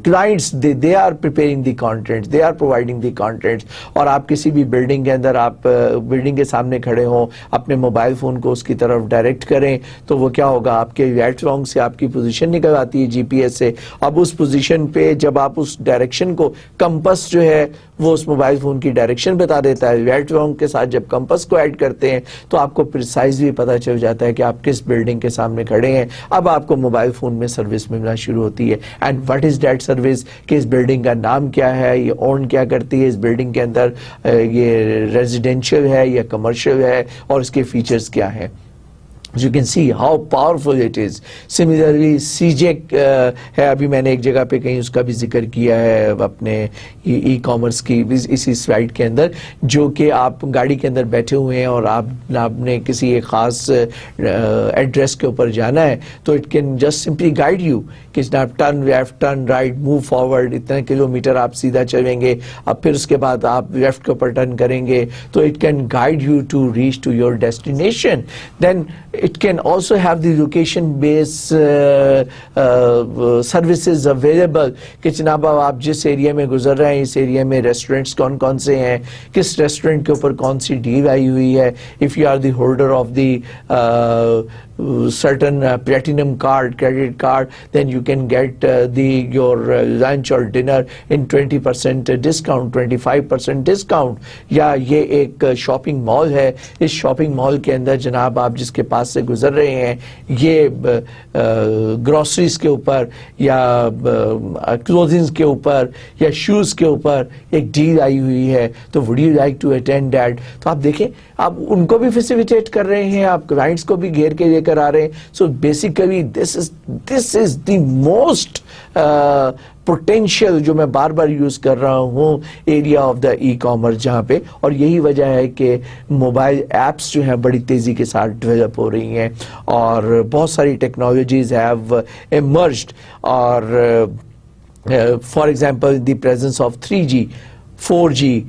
clients they are preparing the content, they are providing the content. اور آپ کسی بھی بلڈنگ کے اندر آپ بلڈنگ کے سامنے کھڑے ہوں, اپنے موبائل فون کو اس کی طرف ڈائریکٹ کریں تو وہ کیا ہوگا, آپ کے رائٹ رانگ سے آپ کی پوزیشن نکل آتی ہے جی پی ایس سے. اب اس پوزیشن پہ جب آپ اس ڈائریکشن کو, کمپس جو ہے وہ اس موبائل فون کی ڈائریکشن بتا دیتا ہے, رائٹ رانگ کے ساتھ جب کمپس کو ایڈ کرتے ہیں تو آپ کو پریسائزلی پتہ چل جاتا ہے کہ آپ کس بلڈنگ کے سامنے کھڑے ہیں. اب آپ کو موبائل فون میں سروس ملنا شروع ہوتی ہے. And what is that service, کہ اس بلڈنگ کا نام کیا ہے, یہ اون کیا کرتی ہے, اس بلڈنگ کے اندر یہ ریزیڈینشیل ہے یا کمرشل ہے, اور اس کے فیچرز کیا ہیں. You can see how powerful it is. Similarly, CJ ہے, ابھی میں نے ایک جگہ پہ کہیں اس کا بھی ذکر کیا ہے اپنے ای کامرس کی اسی سلائڈ کے اندر, جو کہ آپ گاڑی کے اندر بیٹھے ہوئے ہیں اور آپ نے کسی ایک خاص ایڈریس کے اوپر جانا ہے تو it can just simply guide you کہ آپ turn left, turn right, move forward, اتنے کلومیٹر آپ سیدھا چلیں گے, اب پھر اس کے بعد آپ لیفٹ کے اوپر ٹرن کریں گے تو it can guide you to reach to your destination. Then it can also have the location based services available کہ جناب آپ جس ایریا میں گزر رہے ہیں اس ایریا میں ریسٹورنٹس کون کون سے ہیں, کس ریسٹورنٹ کے اوپر کون سی ڈیل آئی ہوئی ہے. if you are the holder of the certain platinum card, credit card, then you can get your lunch or dinner in 20% discount, 25% discount. یا یہ ایک شاپنگ مال ہے, اس شاپنگ مال کے اندر جناب آپ جس کے پاس سے گزر رہے ہیں یہ گروسریز کے اوپر یا کلوتھنگز کے اوپر یا شوز کے اوپر ایک ڈیل آئی ہوئی ہے تو would you like to attend that. تو آپ دیکھیں آپ ان کو بھی فیسیلیٹیٹ کر رہے ہیں, آپ کلائنٹس کو بھی گھیر کے لے کر آ رہے ہیں. So basically this is the most potential جو میں بار بار یوز کر رہا ہوں area of the e commerce جہاں پہ, اور یہی وجہ ہے کہ موبائل ایپس جو ہیں بڑی تیزی کے ساتھ ڈیولپ ہو رہی ہیں اور بہت ساری ٹیکنالوجیز ہیو ایمرجڈ. اور for example the presence of 3G 4G,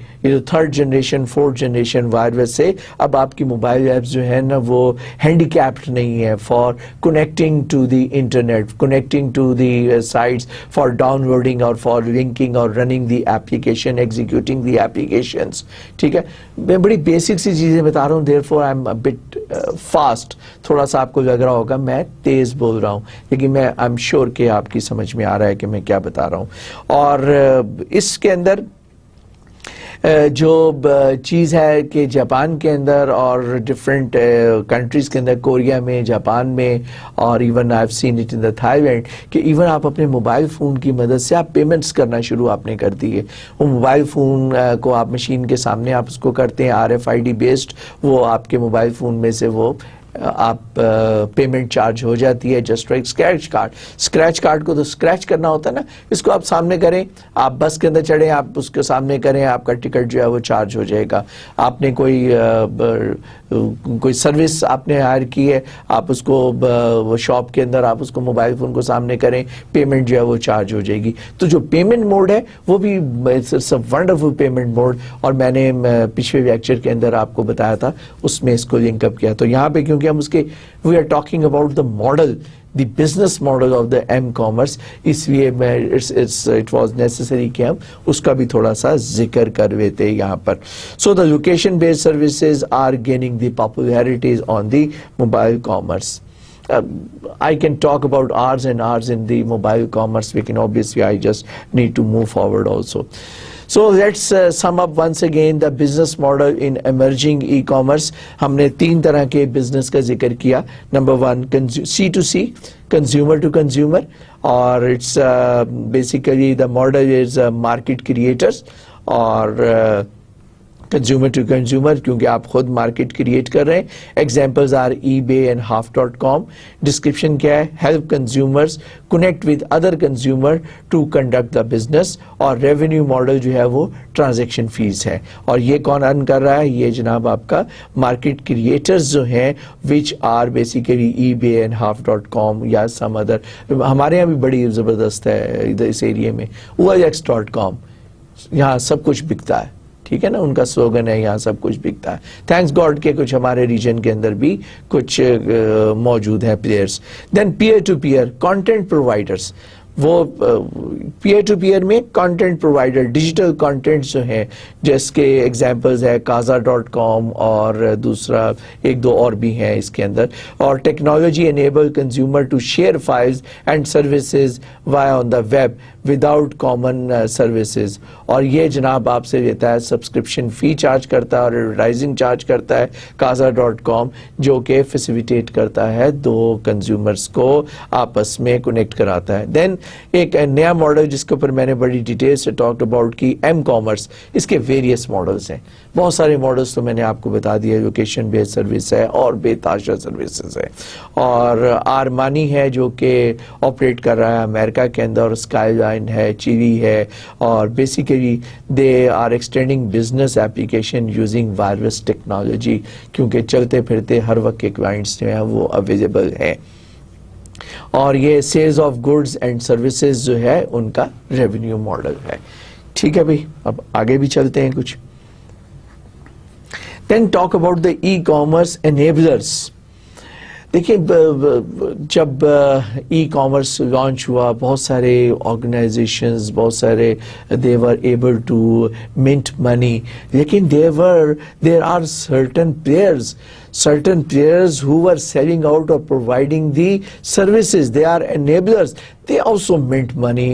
third generation fourth generation wireless سے اب آپ کی موبائل ایپس جو ہیں نا وہ ہینڈی کیپڈ نہیں ہے for connecting to the internet, connecting to the sites, for downloading اور فار لنکنگ اور running the application, executing the applications. ٹھیک ہے, میں بڑی بیسک سی چیزیں بتا رہا ہوں, therefore I am a bit fast. تھوڑا سا آپ کو لگ رہا ہوگا میں تیز بول رہا ہوں, لیکن میں آئی ایم شیور کہ آپ کی سمجھ میں آ رہا ہے کہ میں کیا بتا رہا ہوں. اور اس کے اندر جو چیز ہے کہ جاپان کے اندر اور ڈفرینٹ کنٹریز کے اندر, کوریا میں, جاپان میں, اور even I have seen it in the Thailand, کہ ایون آپ اپنے موبائل فون کی مدد سے آپ پیمنٹس کرنا شروع آپ نے کر دی ہے. وہ موبائل فون کو آپ مشین کے سامنے آپ اس کو کرتے ہیں, RFID بیسڈ, وہ آپ کے موبائل فون میں سے وہ آپ پیمنٹ چارج ہو جاتی ہے just like scratch card. Scratch card کو تو اسکریچ کرنا ہوتا ہے نا, اس کو آپ سامنے کریں, آپ بس کے اندر چڑھیں, آپ اس کے سامنے کریں, آپ کا ٹکٹ جو ہے وہ چارج ہو جائے گا. آپ نے کوئی سروس آپ نے ہائر کی ہے, آپ اس کو وہ شاپ کے اندر آپ اس کو موبائل فون کو سامنے کریں, پیمنٹ جو ہے وہ چارج ہو جائے گی. تو جو پیمنٹ موڈ ہے وہ بھی ونڈرفل پیمنٹ موڈ, اور میں نے پچھلے لیکچر کے اندر آپ کو بتایا تھا, اس میں اس کو لنک اپ کیا. تو یہاں پہ کیونکہ ہم اس کے we are talking about the model, the business model of the m-commerce, इसलिए मैं it was necessary कि हम उसका भी थोड़ा सा जिक्र कर लेते यहाँ पर. So the location based services are gaining the popularity on the mobile commerce. I can talk about hours and hours in the mobile commerce. We can obviously, I just need to move forward also. So let's sum up once again the business model in emerging e-commerce. हमने 3 तरह के business का जिक्र किया. Number 1, C2C, consumer to consumer, or it's basically the model is market creators or consumer to consumer, क्योंकि आप खुद market create कर रहे हैं. Examples are eBay and half.com. Description क्या है? Help consumers connect with other consumer to conduct the business. और revenue model जो है वो ट्रांजैक्शन फीस है. और ये कौन अर्न कर रहा है? ये जनाब आपका मार्केट क्रिएटर्स जो हैं, which are basically eBay and half.com या सम अदर. हमारे यहाँ भी बड़ी ज़बरदस्त है इधर इस एरिया में, OLX.com. यहाँ सब कुछ बिकता है, ठीक है ना, उनका स्लोगन है यहाँ सब कुछ बिकता है. थैंक्स गॉड के कुछ हमारे रीजन के अंदर भी कुछ मौजूद हैं players. Then peer to peer content providers. वो पीयर टू पीयर में कंटेंट प्रोवाइडर डिजिटल कंटेंट जो हैं, जिसके एग्जांपल्स है kaza.com और दूसरा 1-2 और भी हैं इसके अंदर. और technology enable consumer to share files and services via on the web without common services. और ये जनाब आपसे लेता है सब्सक्रिप्शन फी चार्ज करता है और एडवर्टाइजिंग चार्ज करता है kaza.com, जो कि फैसिलिटेट करता है 2 कंज्यूमर्स को आपस में कनेक्ट कराता है. देन एक नया मॉडल जिसके ऊपर मैंने बड़ी डिटेल से टॉक्ड अबाउट की, एम कॉमर्स. इसके वेरियस मॉडल्स हैं, बहुत सारे मॉडल्स तो मैंने आपको बता दिया. लोकेशन बेस्ड सर्विस है और बेताशा सर्विसेज है. और आरमानी है जो कि ऑपरेट कर रहा है अमेरिका के अंदर, और स्काईलाइन है, चिली है. और basically they are extending business application using wireless technology, क्योंकि चलते फिरते हर वक्त के क्लाइंट्स जो हैं वो अवेलेबल हैं. और ये sales of goods and services जो है उनका रेवेन्यू मॉडल है. ठीक है भाई, अब आगे भी चलते हैं कुछ. Then talk about the E commerce enablers. देखिए, जब ई कॉमर्स लॉन्च हुआ, बहुत सारे ऑर्गेनाइजेशंस, बहुत सारे they were able to mint money, लेकिन there are certain players who were selling out or providing the services. They are enablers. They also mint money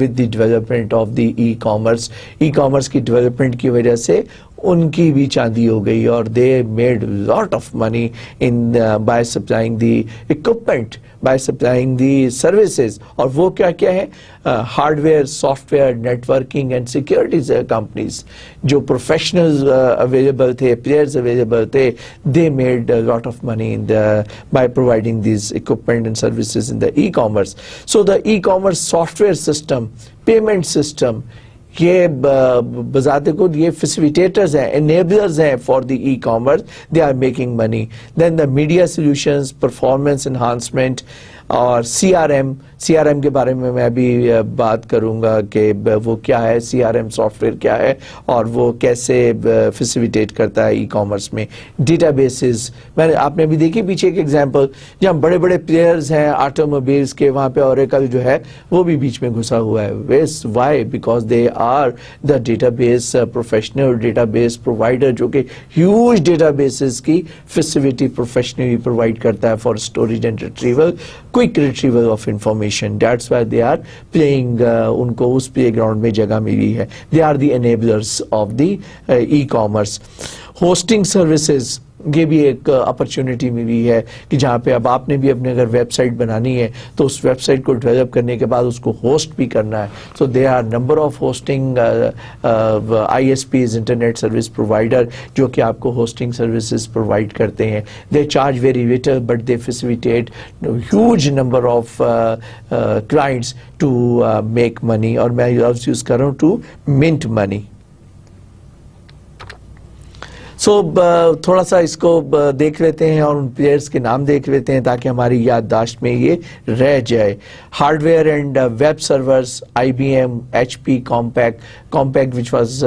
with the development of the e-commerce. E-commerce की development की वजह से उनकी भी चांदी हो गई, और they made lot of money in by supplying the equipment, by supplying the services. और वो क्या क्या है? Hardware, software, networking and security companies. जो प्रोफेशनल्स अवेलेबल थे, प्लेयर्स अवेलेबल थे, they made a lot of money in by providing these equipment and services in the e-commerce. So the e-commerce software system, payment system, ये बजाते खुद ये facilitators हैं, enablers हैं for the e-commerce. They are making money. Then the media solutions, performance enhancement और CRM के बारे में मैं अभी बात करूंगा कि वो क्या है, CRM सॉफ्टवेयर क्या है और वो कैसे फैसिलिटेट करता है ई कॉमर्स में. डेटाबेसेस, मैंने आपने भी देखी पीछे एक एग्जांपल, जहाँ बड़े बड़े प्लेयर्स हैं ऑटोमोबाइल्स के, वहाँ पे ओरेकल जो है वो भी बीच में घुसा हुआ है. वेस why? Because they are the database professional database provider, जो कि ह्यूज डेटाबेसेस की फैसिलिटी प्रोफेशनली प्रोवाइड करता है for storage and retrieval, quick retrieval of information. That's why they are playing, उनको उस प्ले ग्राउंड में जगह मिली है. They are the enablers of the E commerce. Hosting services, ये भी एक अपॉर्चुनिटी मिली है कि जहाँ पे अब आपने भी अपने अगर वेबसाइट बनानी है तो उस वेबसाइट को डेवलप करने के बाद उसको होस्ट भी करना है. So they are number of hosting ISPs, internet service provider, जो कि आपको होस्टिंग सर्विसेज प्रोवाइड करते हैं. They charge very little but they facilitate huge number of clients to make money, और मैं लफ्ज़ यूज़ कर रहा हूँ टू मिंट मनी. सो थोड़ा सा इसको देख लेते हैं और उन प्लेयर्स के नाम देख लेते हैं ताकि हमारी याददाश्त में ये रह जाए. Hardware and web servers, IBM, HP, Compaq which was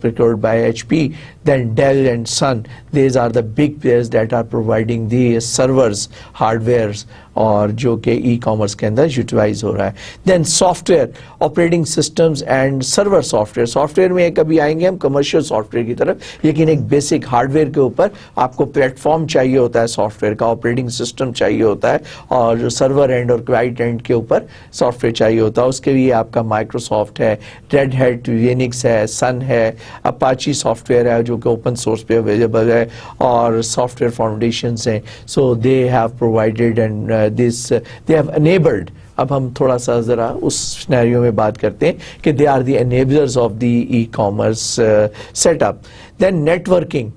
procured by HP. then Dell and Sun, these are the big players that are providing the servers, hardwares, और जो कि ई कॉमर्स के अंदर यूटिलाइज हो रहा है. Then software, operating systems and server software. Software में कभी आएंगे हम कमर्शियल सॉफ्टवेयर की तरफ, लेकिन एक बेसिक हार्डवेयर के ऊपर आपको प्लेटफॉर्म चाहिए होता है सॉफ्टवेयर का, ऑपरेटिंग सिस्टम चाहिए होता है, और सर्वर एंड और क्लाइंट एंड के ऊपर सॉफ्टवेयर चाहिए होता है. उसके लिए आपका माइक्रोसॉफ्ट है, रेड हैट, यूनिक्स है, सन है, अपाची सॉफ्टवेयर है जो कि ओपन सोर्स पे अवेलेबल है, और सॉफ्टवेयर फाउंडेशंस हैं. So they have provided and this they have enabled. अब हम थोड़ा सा जरा उस सिनेरियो में बात करते हैं कि they are the enablers of the e-commerce setup. Then networking.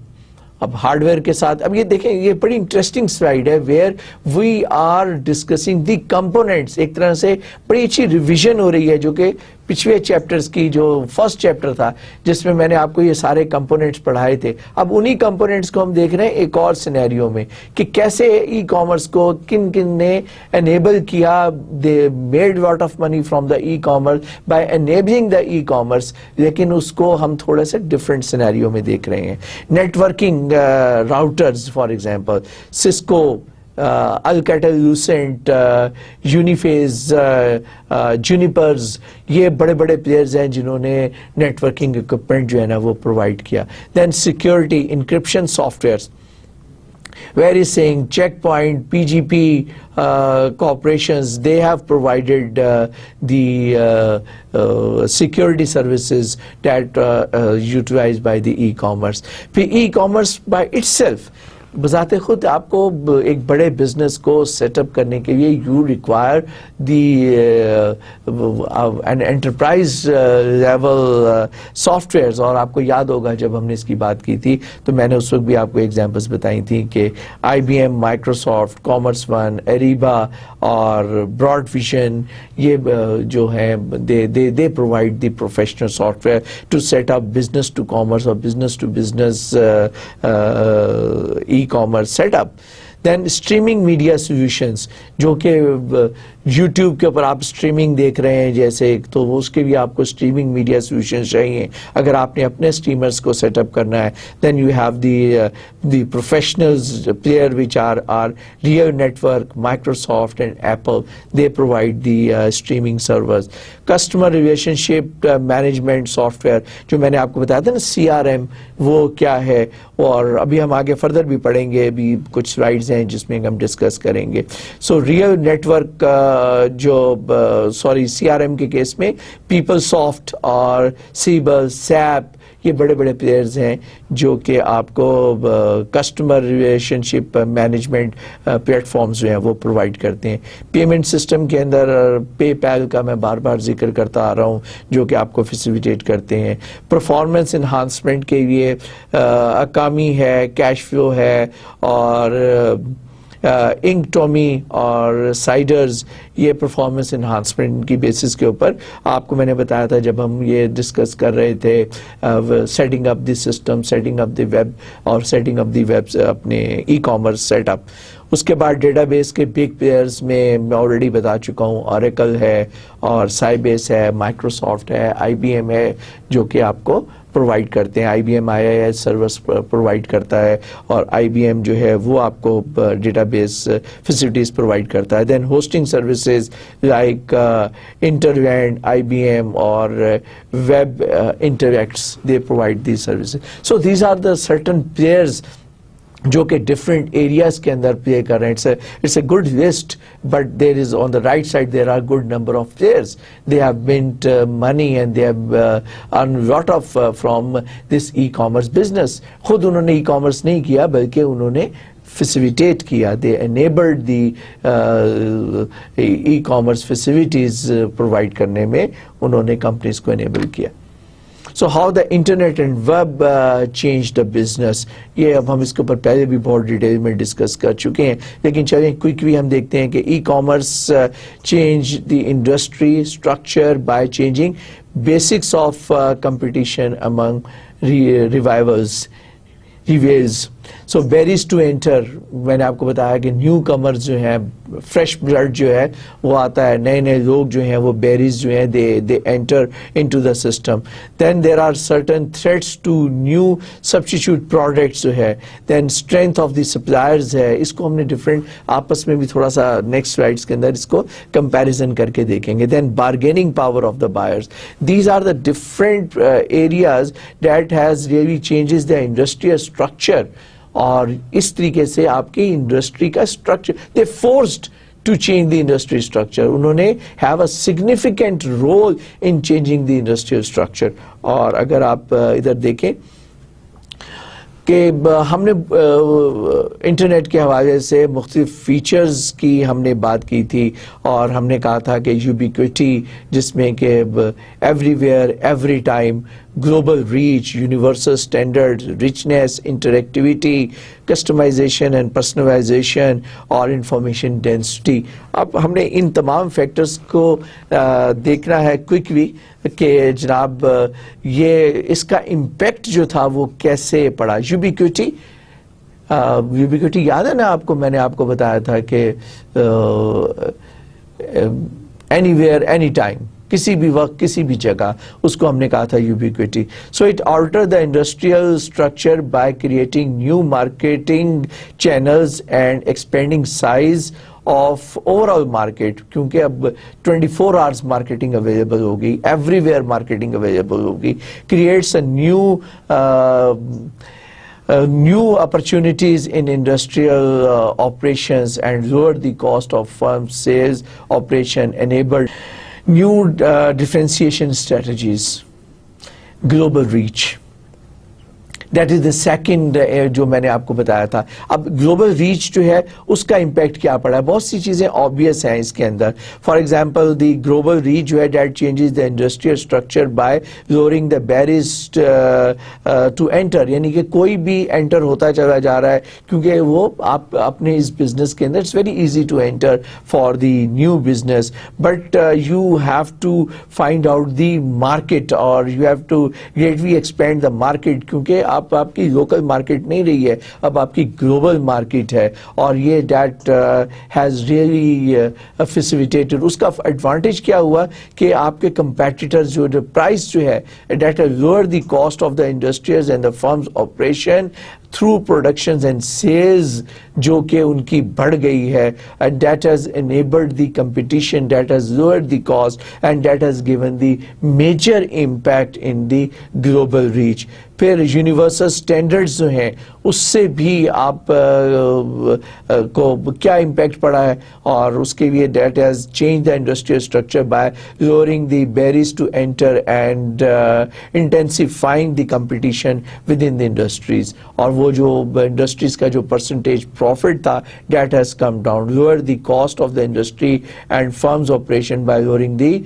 अब हार्डवेयर के साथ, अब ये देखें, ये बड़ी इंटरेस्टिंग स्लाइड है where we are discussing the components. एक तरह से बड़ी अच्छी रिवीजन हो रही है जो कि पिछले चैप्टर्स की, जो फर्स्ट चैप्टर था जिसमें मैंने आपको ये सारे कंपोनेंट्स पढ़ाए थे. अब उन्हीं कंपोनेंट्स को हम देख रहे हैं एक और सिनेरियो में कि कैसे ई कॉमर्स को किन किन ने एनेबल किया. They made lot of money from the E commerce by enabling the E commerce, लेकिन उसको हम थोड़े से डिफरेंट सिनेरियो में देख रहे हैं. Networking routers for example, Cisco, Alcatel Lucent, Uniphase, Junipers, ये बड़े बड़े प्लेयर्स हैं जिन्होंने नेटवर्किंग इक्विपमेंट जो है ना वो प्रोवाइड किया. Then security, encryption softwares, where is saying Checkpoint, PGP corporations, they have provided the security services that utilized by the e-commerce. E-commerce by itself, बजाते खुद आपको एक बड़े बिजनेस को सेटअप करने के लिए you require the an enterprise level softwares. और आपको याद होगा जब हमने इसकी बात की थी तो मैंने उस वक्त भी आपको एग्जांपल्स बताई थी कि IBM, Microsoft, Commerce One, Ariba और ब्रॉड विजन, ये जो हैं they provide the professional software to set up business to commerce और business to business e-commerce setup. Then streaming media solutions, जो कि YouTube के ऊपर आप स्ट्रीमिंग देख रहे हैं जैसे, तो उसके भी आपको स्ट्रीमिंग मीडिया सॉल्यूशंस चाहिए अगर आपने अपने स्ट्रीमर्स को सेटअप करना है. Then you have the professionals player which are real network, Microsoft and Apple, they provide the streaming servers. Customer relationship management software, जो मैंने आपको बताया था ना CRM, वो क्या है, और अभी हम आगे फर्दर भी पढ़ेंगे, अभी कुछ स्लाइड्स हैं जिसमें हम डिस्कस करेंगे. सो रियल नेटवर्क CRM के केस में पीपलसॉफ्ट और सीबल, सैप, ये बड़े बड़े प्लेयर्स हैं जो कि आपको कस्टमर रिलेशनशिप मैनेजमेंट प्लेटफॉर्म्स जो हैं वो प्रोवाइड करते हैं. पेमेंट सिस्टम के अंदर पेपैल का मैं बार बार जिक्र करता आ रहा हूँ जो कि आपको फैसिलिटेट करते हैं. परफॉर्मेंस इन्हांसमेंट के लिए अकामी है, कैश फ्लो है, और इंक टॉमी और साइडर्स, ये परफॉर्मेंस इन्हांसमेंट की बेसिस के ऊपर आपको मैंने बताया था जब हम ये डिस्कस कर रहे थे setting up the system, setting up the web और सेटिंग अप द वेब अपने ई कॉमर्स सेटअप. उसके बाद डेटाबेस के बिग प्लेयर्स में मैं ऑलरेडी बता चुका हूँ, ऑरेकल है और साइबेस है, माइक्रोसॉफ्ट है, IBM है जो कि आपको प्रोवाइड करते हैं. IBM IIS सर्विस प्रोवाइड करता है और IBM जो है वो आपको डेटाबेस फैसिलिटीज प्रोवाइड करता है. Then hosting services like Interliant, IBM और WebIntellects, they provide these services. So these are the certain players जो कि डिफरेंट एरियाज के अंदर प्ले कर रहे हैं. It's a good list, but there is on the right side there are good number of players. They have built money and they have earn lot of from this E commerce business. खुद उन्होंने e commerce नहीं किया बल्कि उन्होंने facilitate किया. They enabled the e-commerce facilities provide करने में उन्होंने companies को enable किया. So how the internet and web changed the business, ये अब हम इसके ऊपर पहले भी बहुत डिटेल में डिस्कस कर चुके हैं, लेकिन चलिए क्विकली हम देखते हैं कि e commerce change the industry structure by changing basics of competition among revivals, rivals. So barriers to enter, मैंने आपको बताया कि न्यू कमर्स जो हैं, फ्रेश ब्लड जो है वो आता है, नए नए लोग जो हैं वो बेरीज जो हैं they enter into the system. Then there are certain threats to new substitute products जो है. Then strength of the suppliers है, इसको हमने डिफरेंट आपस में भी थोड़ा सा नेक्स्ट स्लाइड्स के अंदर इसको कंपैरिजन करके देखेंगे. Then bargaining power of the buyers. These are the different areas that has really changes the industrial structure. और इस तरीके से आपकी इंडस्ट्री का structure, they forced to change the industry structure. उन्होंने have a significant role in changing the industrial structure. और अगर आप इधर देखें कि हमने इंटरनेट के हवाले से मुख्तलिफ फीचर्स की हमने बात की थी और हमने कहा था कि यूबिक्विटी, जिसमें कि everywhere every time, global reach, universal standard, richness, interactivity, customization and personalization और इंफॉर्मेशन डेंसिटी. अब हमने इन तमाम फैक्टर्स को देखना है क्विकली कि जनाब ये इसका इम्पैक्ट जो था वो कैसे पड़ा. यूबिक्विटी याद है ना आपको, मैंने आपको बताया था कि एनीवेयर एनी टाइम, किसी भी वक्त किसी भी जगह, उसको हमने कहा था ubiquity. So it alter the industrial structure by creating new marketing channels and expanding size of overall market, क्योंकि अब 24 आवर्स मार्केटिंग अवेलेबल होगी, एवरीवेयर मार्केटिंग अवेलेबल होगी. Creates a new opportunities in industrial operations and lower the cost of firm sales operation, enabled new differentiation strategies, global reach. That is the second जो मैंने आपको बताया था. अब global reach जो है उसका इम्पैक्ट क्या पड़ा है. बहुत सी चीज़ें ऑब्वियस हैं इसके अंदर. For example the global reach जो है that changes the industrial structure by lowering the barriers to enter. यानी कि कोई भी एंटर होता चला जा रहा है क्योंकि वो आप अपने इस बिजनेस के अंदर, it's very easy to enter for the new business, but you have to find out the market और you have to greatly expand the market, क्योंकि आपकी लोकल मार्केट नहीं रही है, अब आपकी ग्लोबल मार्केट है. और ये दैट हैज रियली फैसिलिटेटेड. उसका एडवांटेज क्या हुआ कि आपके कंपेटिटर्स जो प्राइस जो है that lower the cost of the industries and the firms operation through productions and sales जो कि उनकी बढ़ गई है. And that has enabled the competition, that has lowered the cost, and that has given the major impact in the global reach. फिर universal standards जो हैं उससे भी आप को क्या इम्पैक्ट पड़ा है, और उसके लिए that has change the industrial structure by lowering the barriers to enter and intensifying the competition within the industries. और वो जो इंडस्ट्रीज का जो परसेंटेज प्रॉफिट था that has come down. Lower the cost of the industry and firms operation by lowering the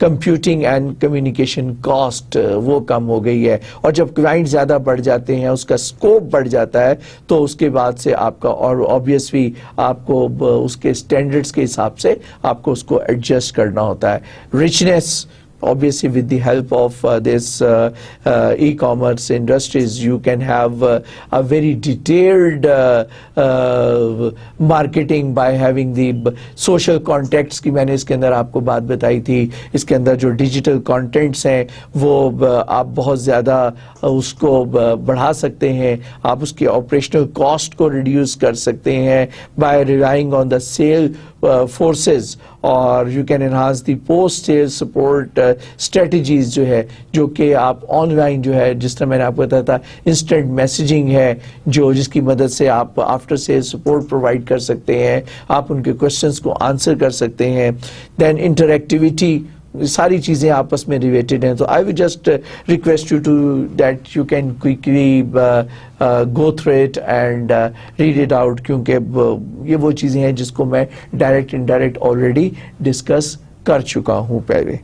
computing and communication cost, वो कम हो गई है. और जब क्लाइंट ज़्यादा बढ़ जाते हैं, उसका स्कोप बढ़ जाता है, तो उसके बाद से आपका और ऑब्वियसली आपको उसके स्टैंडर्ड्स के हिसाब से आपको उसको एडजस्ट करना होता है. Richness, obviously with the help of this e-commerce industries, you can have a very detailed marketing by having the social contacts की मैंने इसके अंदर आपको बात बताई थी. इसके अंदर जो डिजिटल कंटेंट्स हैं वो आप बहुत ज़्यादा उसको बढ़ा सकते हैं, आप उसके ऑपरेशनल कॉस्ट को रिड्यूस कर सकते हैं by relying on the sale forces, और you can enhance the post sale support strategies जो है, जो कि आप ऑनलाइन जो है, जिस तरह मैंने आपको बताया था, इंस्टेंट मैसेजिंग है जो जिसकी मदद से आप आफ्टर सेल सपोर्ट प्रोवाइड कर सकते हैं, आप उनके क्वेश्चंस को आंसर कर सकते हैं. देन इंटरएक्टिविटी, सारी चीज़ें आपस में रिलेटेड हैं. तो I will just request you to that you can quickly go through it and read it out, क्योंकि ये वो चीज़ें हैं जिसको मैं डायरेक्ट इनडायरेक्ट ऑलरेडी डिस्कस कर चुका हूँ पहले.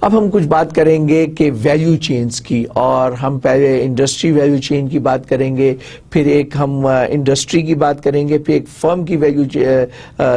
अब हम कुछ बात करेंगे कि वैल्यू चेन्स की, और हम पहले इंडस्ट्री वैल्यू चेन की बात करेंगे, फिर एक हम इंडस्ट्री की बात करेंगे, फिर एक फर्म की वैल्यू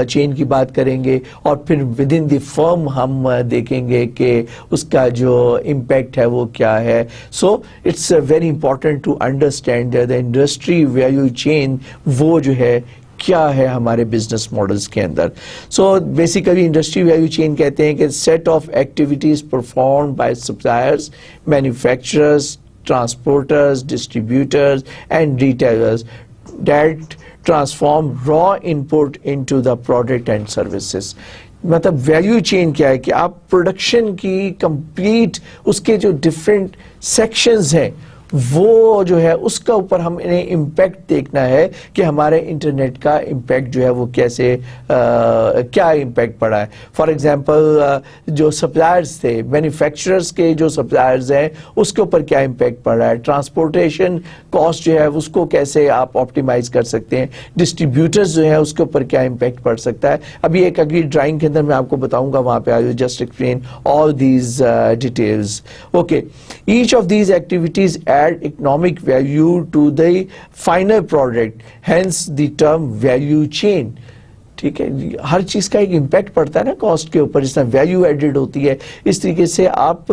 चेन की बात करेंगे, और फिर विद इन द फर्म हम देखेंगे कि उसका जो इम्पैक्ट है वो क्या है. So it's very important to understand the industry value chain वो जो है क्या है हमारे बिजनेस मॉडल्स के अंदर. So basically industry value chain कहते हैं कि set of activities perform by suppliers, manufacturers, transporters, distributors and retailers that transform raw input into the product and services. मतलब वैल्यू चेन क्या है कि आप प्रोडक्शन की कंप्लीट उसके जो डिफरेंट सेक्शंस हैं वो जो है उसका ऊपर हमें इम्पैक्ट देखना है कि हमारे इंटरनेट का इम्पैक्ट जो है वो कैसे क्या इम्पैक्ट पड़ा है. फॉर एग्जांपल जो सप्लायर्स थे, मैन्युफैक्चरर्स के जो सप्लायर्स हैं उसके ऊपर क्या इम्पैक्ट पड़ा है, ट्रांसपोर्टेशन कॉस्ट जो है उसको कैसे आप ऑप्टिमाइज कर सकते हैं, डिस्ट्रीब्यूटर्स जो है उसके ऊपर क्या इम्पैक्ट पड़ सकता है. अभी एक अगली ड्राइंग के अंदर मैं आपको बताऊंगा, वहां पे आई will just explain all these details. Okay, each of these activities add economic value to the final product, hence the term value chain. ठीक है, हर चीज का एक इम्पैक्ट पड़ता है ना कॉस्ट के ऊपर, जिस तरह वैल्यू एडेड होती है. इस तरीके से आप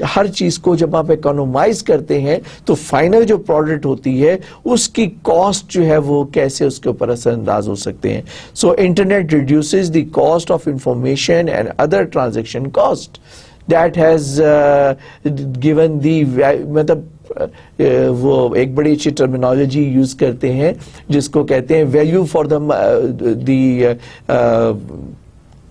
हर चीज को जब आप इकोनोमाइज करते हैं तो फाइनल जो प्रोडक्ट होती है उसकी कॉस्ट जो है वो कैसे उसके ऊपर असरअंदाज हो सकते हैं. So internet reduces the cost of information and other transaction cost that has given the मतलब वो एक बड़ी अच्छी टर्मिनोलॉजी यूज करते हैं जिसको कहते हैं value for the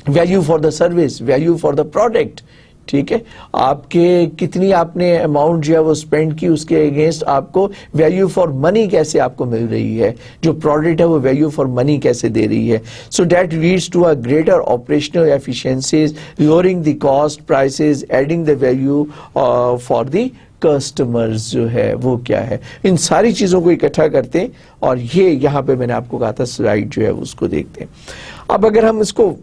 value for the service, value for the product. ठीक है, आपके कितनी आपने अमाउंट जो है वो स्पेंड की उसके अगेंस्ट आपको वैल्यू फॉर मनी कैसे आपको मिल रही है, जो प्रोडक्ट है वो वैल्यू फॉर मनी कैसे दे रही है. So that leads to a greater operational efficiencies, lowering the cost prices, adding the value for the customers जो है वो क्या है. इन सारी चीजों को इकट्ठा करते हैं और ये यहाँ पे मैंने आपको कहा था स्लाइड जो है उसको देखते हैं. अब अगर हम इसको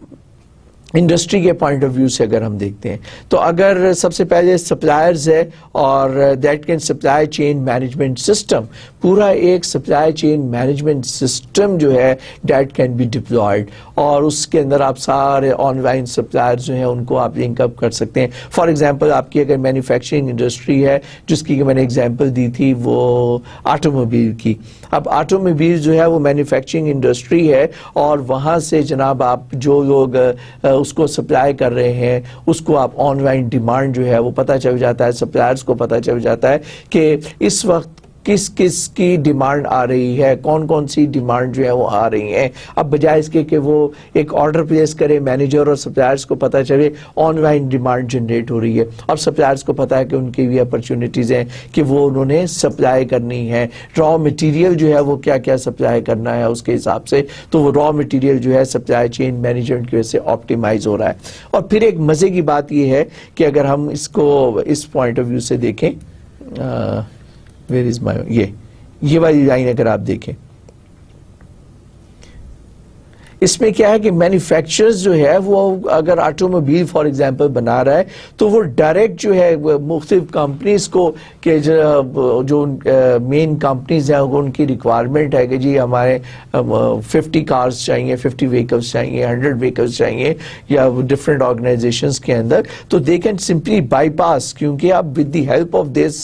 इंडस्ट्री के पॉइंट ऑफ व्यू से अगर हम देखते हैं तो अगर सबसे पहले सप्लायर्स है और that can supply chain management system, पूरा एक सप्लाई चेन मैनेजमेंट सिस्टम जो है दैट कैन बी डिप्लॉयड, और उसके अंदर आप सारे ऑनलाइन सप्लायर्स जो हैं उनको आप लिंक अप कर सकते हैं. फॉर एग्जांपल आपकी अगर मैन्युफैक्चरिंग इंडस्ट्री है जिसकी मैंने एग्जांपल दी थी वो ऑटोमोबाइल की. अब ऑटोमोबाइल जो है वो मैन्युफैक्चरिंग इंडस्ट्री है और वहाँ से जनाब आप जो लोग उसको सप्लाई कर रहे हैं उसको आप ऑनलाइन डिमांड जो है वो पता चल जाता है, सप्लायर्स को पता चल जाता है कि इस वक्त किस किस की डिमांड आ रही है, कौन कौन सी डिमांड जो है वो आ रही है. अब बजाय इसके कि वो एक ऑर्डर प्लेस करे, मैनेजर और सप्लायर्स को पता चले ऑनलाइन डिमांड जनरेट हो रही है. अब सप्लायर्स को पता है कि उनकी भी अपॉर्चुनिटीज हैं कि वो उन्होंने सप्लाई करनी है, रॉ मटेरियल जो है वो क्या क्या सप्लाई करना है उसके हिसाब से, तो वो रॉ मटेरियल जो है सप्लाई चेन मैनेजमेंट की वजह से ऑप्टिमाइज हो रहा है. और फिर एक मजे की बात ये है कि अगर हम इसको इस पॉइंट ऑफ व्यू से देखें, वेयर इज माय, ये वाली लाइन अगर आप देखें, इसमें क्या है कि मैन्युफैक्चरर्स जो है वो अगर ऑटोमोबाइल फॉर एग्जांपल बना रहा है तो वो डायरेक्ट जो है मुख्तलिफ कंपनीज को के जो मेन कंपनीज हैं उनकी रिक्वायरमेंट है कि जी हमारे 50 कार्स चाहिए, 50 व्हीकल्स चाहिए, 100 व्हीकल्स चाहिए या डिफरेंट ऑर्गेनाइजेशंस के अंदर, तो दे कैन सिंपली बाईपास, क्योंकि आप with the help of this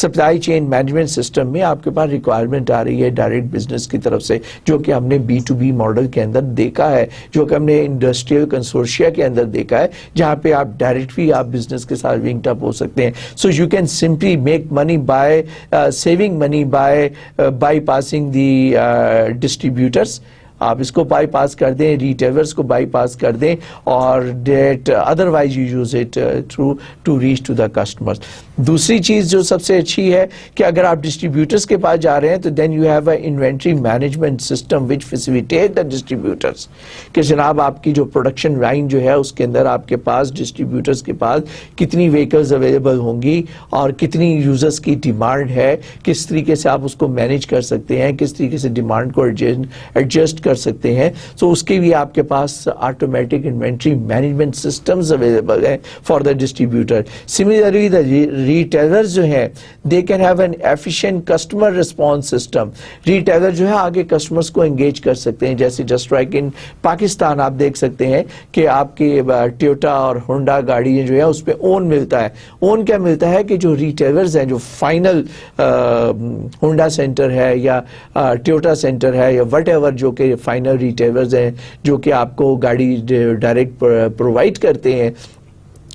supply chain management system में आपके पास रिक्वायरमेंट आ रही है डायरेक्ट बिजनेस की तरफ से, जो कि हमने B2B मॉडल के अंदर देखा है, जो कि हमने इंडस्ट्रियल कंसोर्शिया के अंदर देखा है, जहां पे आप डायरेक्टली आप बिजनेस के साथ लिंक्ड अप हो सकते हैं. So you can simply make money by saving money by bypassing the distributors. आप इसको बाईपास कर दें, रिटेलर्स को बाईपास कर दें, और that otherwise you use it through to reach to the customers. दूसरी चीज जो सबसे अच्छी है कि अगर आप डिस्ट्रीब्यूटर्स के पास जा रहे हैं तो then you have a inventory management system which facilitate the distributors, कि जनाब आपकी जो प्रोडक्शन लाइन जो है उसके अंदर आपके पास डिस्ट्रीब्यूटर्स के पास कितनी व्हीकल्स अवेलेबल होंगी और कितनी यूजर्स की डिमांड है, किस तरीके से आप उसको मैनेज कर सकते हैं, किस तरीके से डिमांड को एडजस्ट कर सकते हैं, तो उसके भी आपके पास automatic inventory management systems available हैं for the distributor. Similarly the retailers जो हैं they can have an efficient customer response system. Retailer जो है आगे कस्टमर्स को एंगेज कर सकते हैं. जैसे जस्ट लाइक इन पाकिस्तान आप देख सकते हैं कि आपके टोयोटा और होंडा गाड़ी जो है उस पर ओन मिलता है. ओन क्या मिलता है कि जो रिटेलर्स हैं, जो फाइनल होंडा सेंटर है या टोयोटा सेंटर है या वट एवर जो कि फाइनल रिटेलर्स हैं जो कि आपको गाड़ी डायरेक्ट प्रोवाइड करते हैं,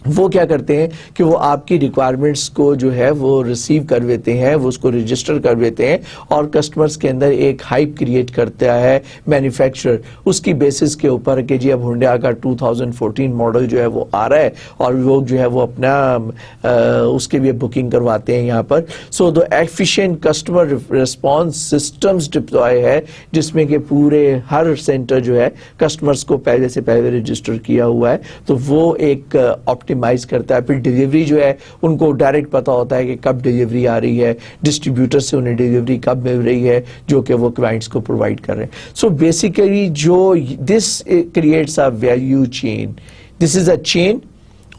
वो क्या करते हैं कि वो आपकी रिक्वायरमेंट्स को जो है वो रिसीव कर लेते हैं, वो उसको रजिस्टर कर लेते हैं और कस्टमर्स के अंदर एक हाइप क्रिएट करता है मैन्युफैक्चरर उसकी बेसिस के ऊपर कि जी अब होंडा का 2014 मॉडल जो है वो आ रहा है और लोग जो है वो अपना उसके लिए बुकिंग करवाते हैं यहाँ पर. So the efficient customer response systems deploy है जिसमें कि पूरे हर सेंटर जो है कस्टमर्स को पहले से पहले रजिस्टर किया हुआ है, तो वो एक ऑप्टिमाइज करता है. फिर डिलीवरी जो है उनको डायरेक्ट पता होता है कि कब डिलीवरी आ रही है, डिस्ट्रीब्यूटर से उन्हें डिलीवरी कब मिल रही है जो कि वो क्लाइंट्स को प्रोवाइड कर रहे हैं. सो बेसिकली जो this creates a value chain. This is a chain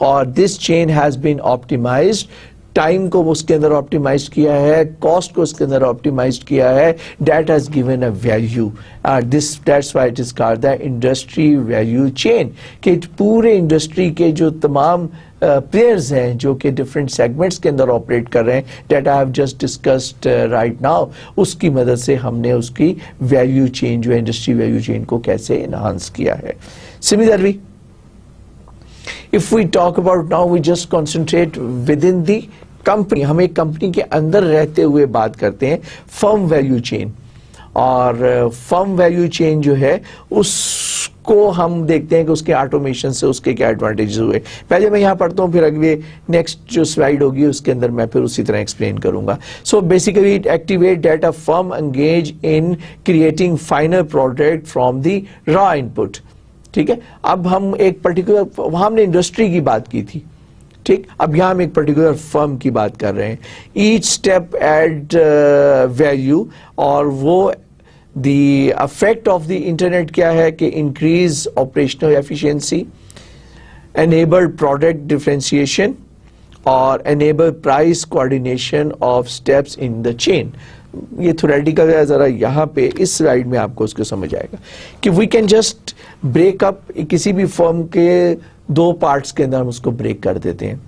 और this chain has been optimised. Time को उसके अंदर ऑप्टिमाइज किया है, कॉस्ट को उसके अंदर ऑप्टिमाइज किया है. That has given a value. That's why it is called the industry value chain. कि पूरे इंडस्ट्री के जो तमाम प्लेयर्स हैं जो कि डिफरेंट सेगमेंट्स के अंदर ऑपरेट कर रहे हैं, that I have just discussed right now, उसकी मदद से हमने उसकी वैल्यू चेन जो है इंडस्ट्री वैल्यू चेन को कैसे एनहांस किया है. Similarly if we talk about now, we just concentrate within the company. हम एक कंपनी के अंदर रहते हुए बात करते हैं फर्म वैल्यू चेन. और फर्म वैल्यू चेन जो है उसको हम देखते हैं कि उसके ऑटोमेशन से उसके क्या एडवांटेजेस हुए. पहले मैं यहाँ पढ़ता हूँ, फिर अगले नेक्स्ट जो स्लाइड होगी उसके अंदर मैं फिर उसी तरह एक्सप्लेन करूंगा. So basically it activate that a firm engage in creating final product from the raw input. ठीक है, अब हम एक पर्टिकुलर, वहां हमने इंडस्ट्री की बात की थी, ठीक, अब यहां हम एक पर्टिकुलर फर्म की बात कर रहे हैं. ईच स्टेप एड वैल्यू और वो the effect of the internet क्या है कि increase operational efficiency, enable product differentiation और enable price coordination of steps in the chain. ये थ्योरेटिकल है, जरा यहाँ पे इस स्लाइड में आपको उसको समझ आएगा कि we can just break up. किसी भी फर्म के दो पार्ट्स के अंदर हम उसको ब्रेक कर देते हैं.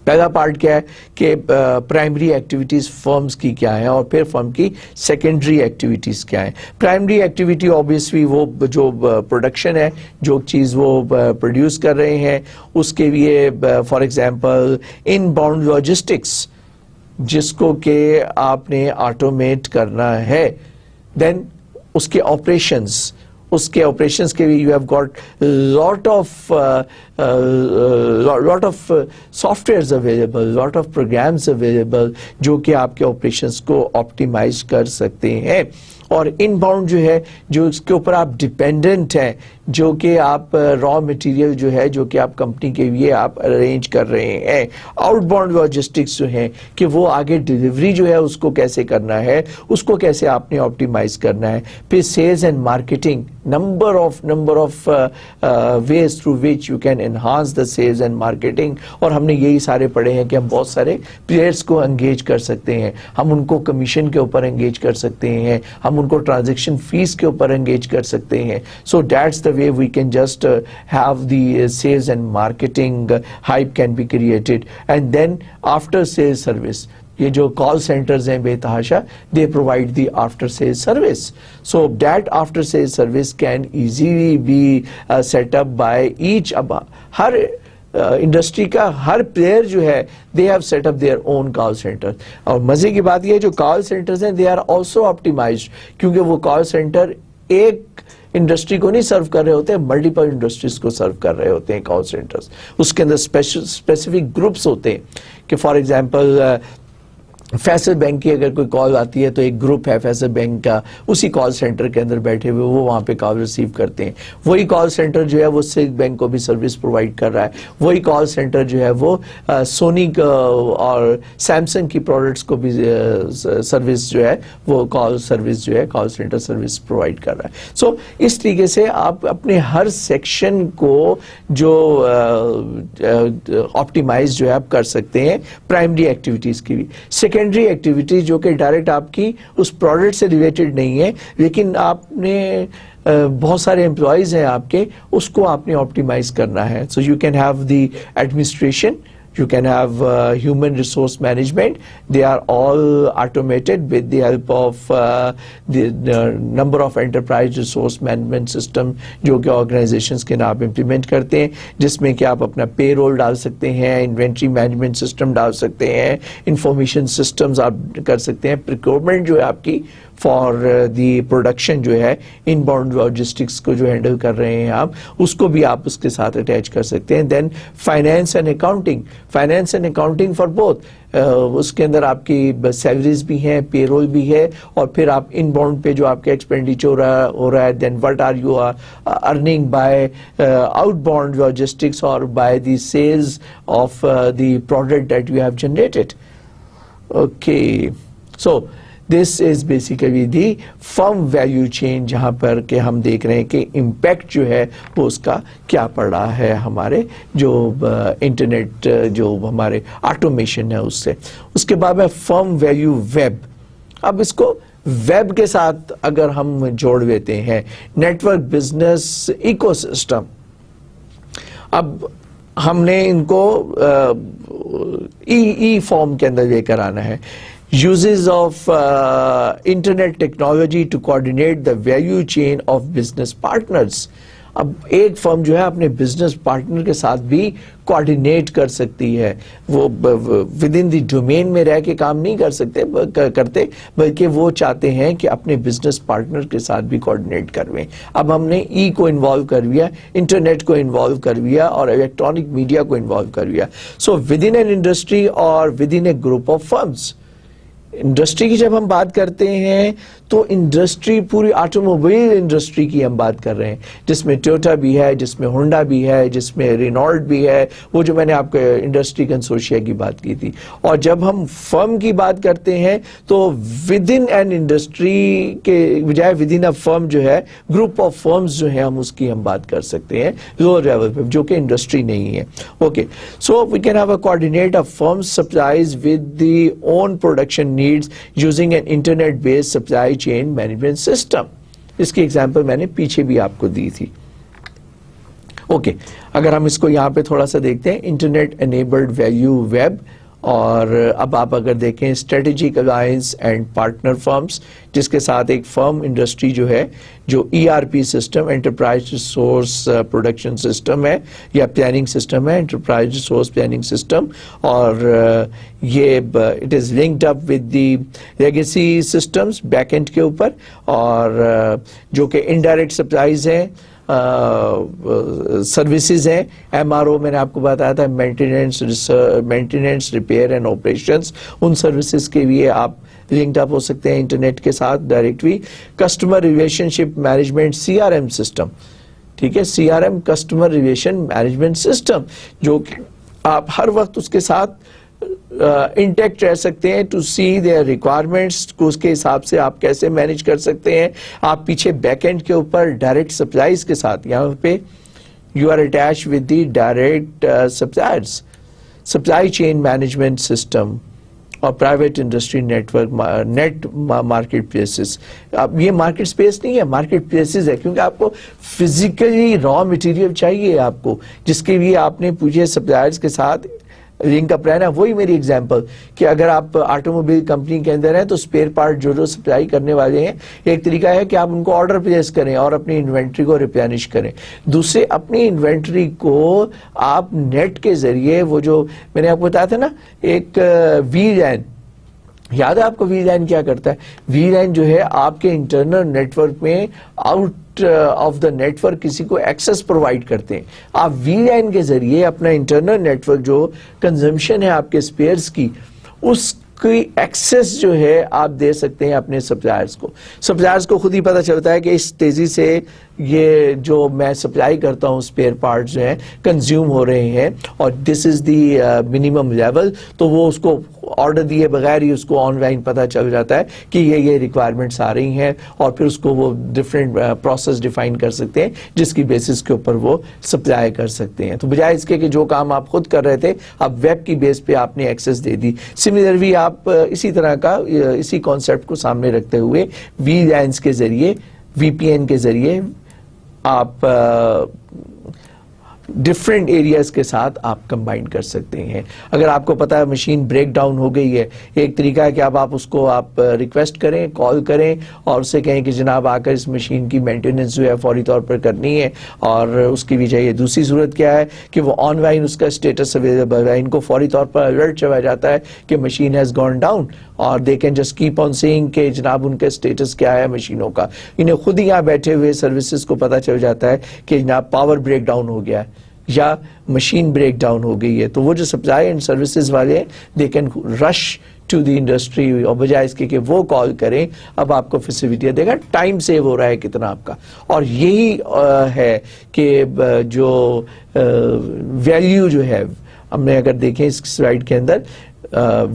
पहला पार्ट क्या है कि प्राइमरी एक्टिविटीज फर्म्स की क्या है और फिर फर्म की सेकेंडरी एक्टिविटीज क्या है. प्राइमरी एक्टिविटी ऑब्वियसली वो जो प्रोडक्शन है, जो चीज़ वो प्रोड्यूस कर रहे हैं उसके लिए, फॉर एग्जांपल इनबाउंड लॉजिस्टिक्स जिसको कि आपने ऑटोमेट करना है. देन उसके ऑपरेशंस के लिए you have got lot of softwares available, lot of programs available जो कि आपके ऑपरेशंस को ऑप्टिमाइज कर सकते हैं. और इनबाउंड जो है जो इसके ऊपर आप डिपेंडेंट हैं, जो कि आप रॉ मटेरियल जो है जो कि आप कंपनी के लिए आप अरेंज कर रहे हैं. आउटबाउंड लॉजिस्टिक्स जो है कि वो आगे डिलीवरी जो है उसको कैसे करना है, उसको कैसे आपने ऑप्टिमाइज करना है. फिर sales and marketing, number of ways through which you can enhance the sales and marketing. और हमने यही सारे पढ़े हैं कि हम बहुत सारे प्लेयर्स को एंगेज कर सकते हैं. हम उनको कमीशन के ऊपर एंगेज कर सकते हैं, हम उनको ट्रांजैक्शन फीस के ऊपर एंगेज कर सकते हैं. So that's the way we can just have the sales and marketing hype can be created. And then after sales service, ये जो कॉल सेंटर्स हैं बेतहाशा, they provide the after sales service. So that after sales service can easily be set up by each. अब हर industry का हर player जो है they have set up their own call centre. और मजे की बात ये है जो कॉल सेंटर्स हैं दे आर आल्सो ऑप्टिमाइज्ड, क्योंकि वो कॉल सेंटर एक इंडस्ट्री को नहीं सर्व कर रहे होते हैं, मल्टीपल इंडस्ट्रीज को सर्व कर रहे होते हैं कॉल सेंटर्स. उसके अंदर स्पेसिफिक ग्रुप्स होते हैं कि फॉर एग्जांपल फैसल बैंक की अगर कोई कॉल आती है तो एक ग्रुप है फैसल बैंक का, उसी कॉल सेंटर के अंदर बैठे हुए वो वहाँ पे कॉल रिसीव करते हैं। वही कॉल सेंटर जो है वो सिल्क बैंक को भी सर्विस प्रोवाइड कर रहा है। वही कॉल सेंटर जो है वो सोनी और सैमसंग की प्रोडक्ट्स को भी सर्विस जो है वो कॉल सर्विस जो है कॉल सेंटर सर्विस प्रोवाइड कर रहा है। सो इस तरीके से आप अपने हर सेक्शन को जो ऑप्टिमाइज जो है आप कर सकते हैं प्राइमरी एक्टिविटीज की भी। सेकेंडरी एक्टिविटीज जो कि डायरेक्ट आपकी उस प्रोडक्ट से रिलेटेड नहीं है, लेकिन आपने बहुत सारे एम्प्लॉयज हैं आपके, उसको आपने ऑप्टिमाइज करना है। So you can have the administration, you can have human resource management. They are all automated with the help of the number of enterprise resource management system जो कि organizations के नाम implement करते हैं, जिसमें कि आप अपना payroll डाल सकते हैं, inventory management system डाल सकते हैं, information systems आप कर सकते हैं, procurement जो है आपकी फॉर दी प्रोडक्शन जो है इनबाउंड लॉजिस्टिक्स को जो हैंडल कर रहे हैं आप, उसको भी आप उसके साथ अटैच कर सकते हैं। Then finance and accounting for both, उसके अंदर आपकी सैलरीज भी हैं, पेरोल भी है, और फिर आप इनबाउंड पे जो आपके एक्सपेंडिचर हो रहा है, then what are you earning by outbound logistics और by the sales of the product that you have generated. Okay, so this is basically the firm value chain, जहां पर के हम देख रहे हैं कि इम्पैक्ट जो है वो उसका क्या पड़ रहा है हमारे जो इंटरनेट जो हमारे ऑटोमेशन है उससे। उसके बाद में फर्म वैल्यू वेब। अब इसको वेब के साथ अगर हम जोड़ लेते हैं, नेटवर्क बिजनेस इकोसिस्टम, अब हमने इनको ई फॉर्म के अंदर लेकर आना है। Uses of internet technology to coordinate the value chain of business partners. अब एक फर्म जो है अपने बिजनेस पार्टनर के साथ भी कोऑर्डिनेट कर सकती है। वो विद इन द डोमेन में रह के काम नहीं करते, बल्कि वो चाहते हैं कि अपने बिजनेस पार्टनर के साथ भी कोऑर्डिनेट करवें। अब हमने ई को इन्वॉल्व कर लिया, इंटरनेट को इन्वॉल्व कर लिया और इलेक्ट्रॉनिक मीडिया को इन्वॉल्व कर लिया। So within an industry और within a group of firms, industry की जब हम बात करते हैं तो इंडस्ट्री पूरी ऑटोमोबाइल इंडस्ट्री की हम बात कर रहे हैं, जिसमें टोयोटा भी है, जिसमें होंडा भी है, जिसमें रेनॉल्ट भी है, वो जो मैंने आपको इंडस्ट्री कंसोर्शिया की बात की थी। और जब हम फर्म की बात करते हैं तो विद इन एन इंडस्ट्री के बजाय विद इन अ फर्म जो है ग्रुप ऑफ फर्म्स जो है हम बात कर सकते हैं लोअर लेवल पे, जो कि इंडस्ट्री नहीं है। Okay, so we can have a coordinate of firms supplies with the own production needs using an internet based supply chain management system. इसकी एग्जांपल मैंने पीछे भी आपको दी थी। ओके, अगर हम इसको यहाँ पे थोड़ा सा देखते हैं, इंटरनेट एनेबल्ड वैल्यू वेब, और अब आप अगर देखें strategic alliance and partner firms, जिसके साथ एक फर्म इंडस्ट्री जो है जो ERP system, enterprise resource production system है या प्लानिंग सिस्टम है, एंटरप्राइज रिसोर्स प्लानिंग सिस्टम, और ये it is linked up with the legacy systems backend के ऊपर, और जो कि इनडायरेक्ट सप्लाईज हैं, सर्विसेज हैं, MRO मैंने आपको बताया था, मेंटेनेंस रिपेयर एंड ऑपरेशंस, उन सर्विसेज के लिए आप लिंक्ड अप हो सकते हैं इंटरनेट के साथ directly. Customer relationship management CRM system, ठीक है, CRM customer relation management system, जो आप हर वक्त उसके साथ इंटैक्ट रह सकते हैं टू सी देयर रिक्वायरमेंट्स को, उसके हिसाब से आप कैसे मैनेज कर सकते हैं। आप पीछे बैकएंड के ऊपर डायरेक्ट सप्लाईज के साथ, यहाँ पे you are attach with the direct suppliers, supply chain management system और private industry network, net market places. अब ये मार्केट स्पेस नहीं है, मार्केट प्लेसेस है, क्योंकि आपको फिजिकली रॉ मटेरियल चाहिए आपको, जिसके लिए आपने पूछे सप्लायर्स के साथ लिंक अप रहना। वही मेरी एग्जांपल कि अगर आप ऑटोमोबाइल कंपनी के अंदर हैं तो स्पेयर पार्ट जो सप्लाई करने वाले हैं, एक तरीका है कि आप उनको ऑर्डर प्लेस करें और अपनी इन्वेंट्री को रिप्लेनिश करें। दूसरे, अपनी इन्वेंट्री को आप नेट के जरिए, वो जो मैंने आपको बताया था ना, एक VLAN, याद है आपको VLAN क्या करता है? VLAN जो है आपके इंटरनल नेटवर्क में आउट ऑफ द नेटवर्क किसी को एक्सेस प्रोवाइड करते हैं। आप VLAN के जरिए अपना इंटरनल नेटवर्क जो कंजम्पशन है आपके स्पेयर्स की, उस کوئی ایکسیس جو ہے آپ دے سکتے ہیں اپنے سپلائرز کو. سپلائرز کو خود ہی پتہ چلتا ہے کہ اس تیزی سے یہ جو میں سپلائی کرتا ہوں اسپیئر پارٹس جو ہیں کنزیوم ہو رہے ہیں اور دس از دی منیمم لیول, تو وہ اس کو آرڈر دیے بغیر ہی اس کو آن لائن پتہ چل جاتا ہے کہ یہ ریکوائرمنٹس آ رہی ہیں, اور پھر اس کو وہ ڈفرینٹ پروسیس ڈیفائن کر سکتے ہیں جس کی بیسس کے اوپر وہ سپلائی کر سکتے ہیں. تو بجائے اس کے کہ جو کام آپ خود کر رہے تھے اب ویب کی بیس پہ آپ نے ایکسیس دے دی. سملرلی آپ اسی طرح کا اسی کانسیپٹ کو سامنے رکھتے ہوئے وی لینس کے ذریعے, وی پی این کے ذریعے آپ ڈفرینٹ ایریاز کے ساتھ آپ کمبائن کر سکتے ہیں. اگر آپ کو پتا ہے مشین بریک ڈاؤن ہو گئی ہے, ایک طریقہ ہے کہ آپ اس کو آپ ریکویسٹ کریں, کال کریں اور اسے کہیں کہ جناب آ کر اس مشین کی مینٹیننس جو ہے فوری طور پر کرنی ہے, اور اس کی بھی چاہیے. دوسری صورت کیا ہے کہ وہ آن لائن اس کا اسٹیٹس اویلیبل ہے, ان کو فوری طور پر الرٹ چلا جاتا ہے کہ مشین ہیز گون ڈاؤن, اور they can just keep on seeing کہ جناب ان کا اسٹیٹس کیا ہے مشینوں کا. انہیں خود ہی یہاں بیٹھے ہوئے سروسز کو پتہ چل جاتا ہے کہ جناب پاور بریک ڈاؤن ہو گیا ہے یا مشین بریک ڈاؤن ہو گئی ہے. تو وہ جو سپلائی اینڈ سروسز والے ہیں they can rush to the industry, اور بجائے اس کے کہ وہ کال کریں اب آپ کو فیسیلٹی دے گا. ٹائم سیو ہو رہا ہے کتنا آپ کا, اور یہی ہے کہ جو ویلیو جو ہے ہم نے اگر دیکھیں اس سلائڈ کے اندر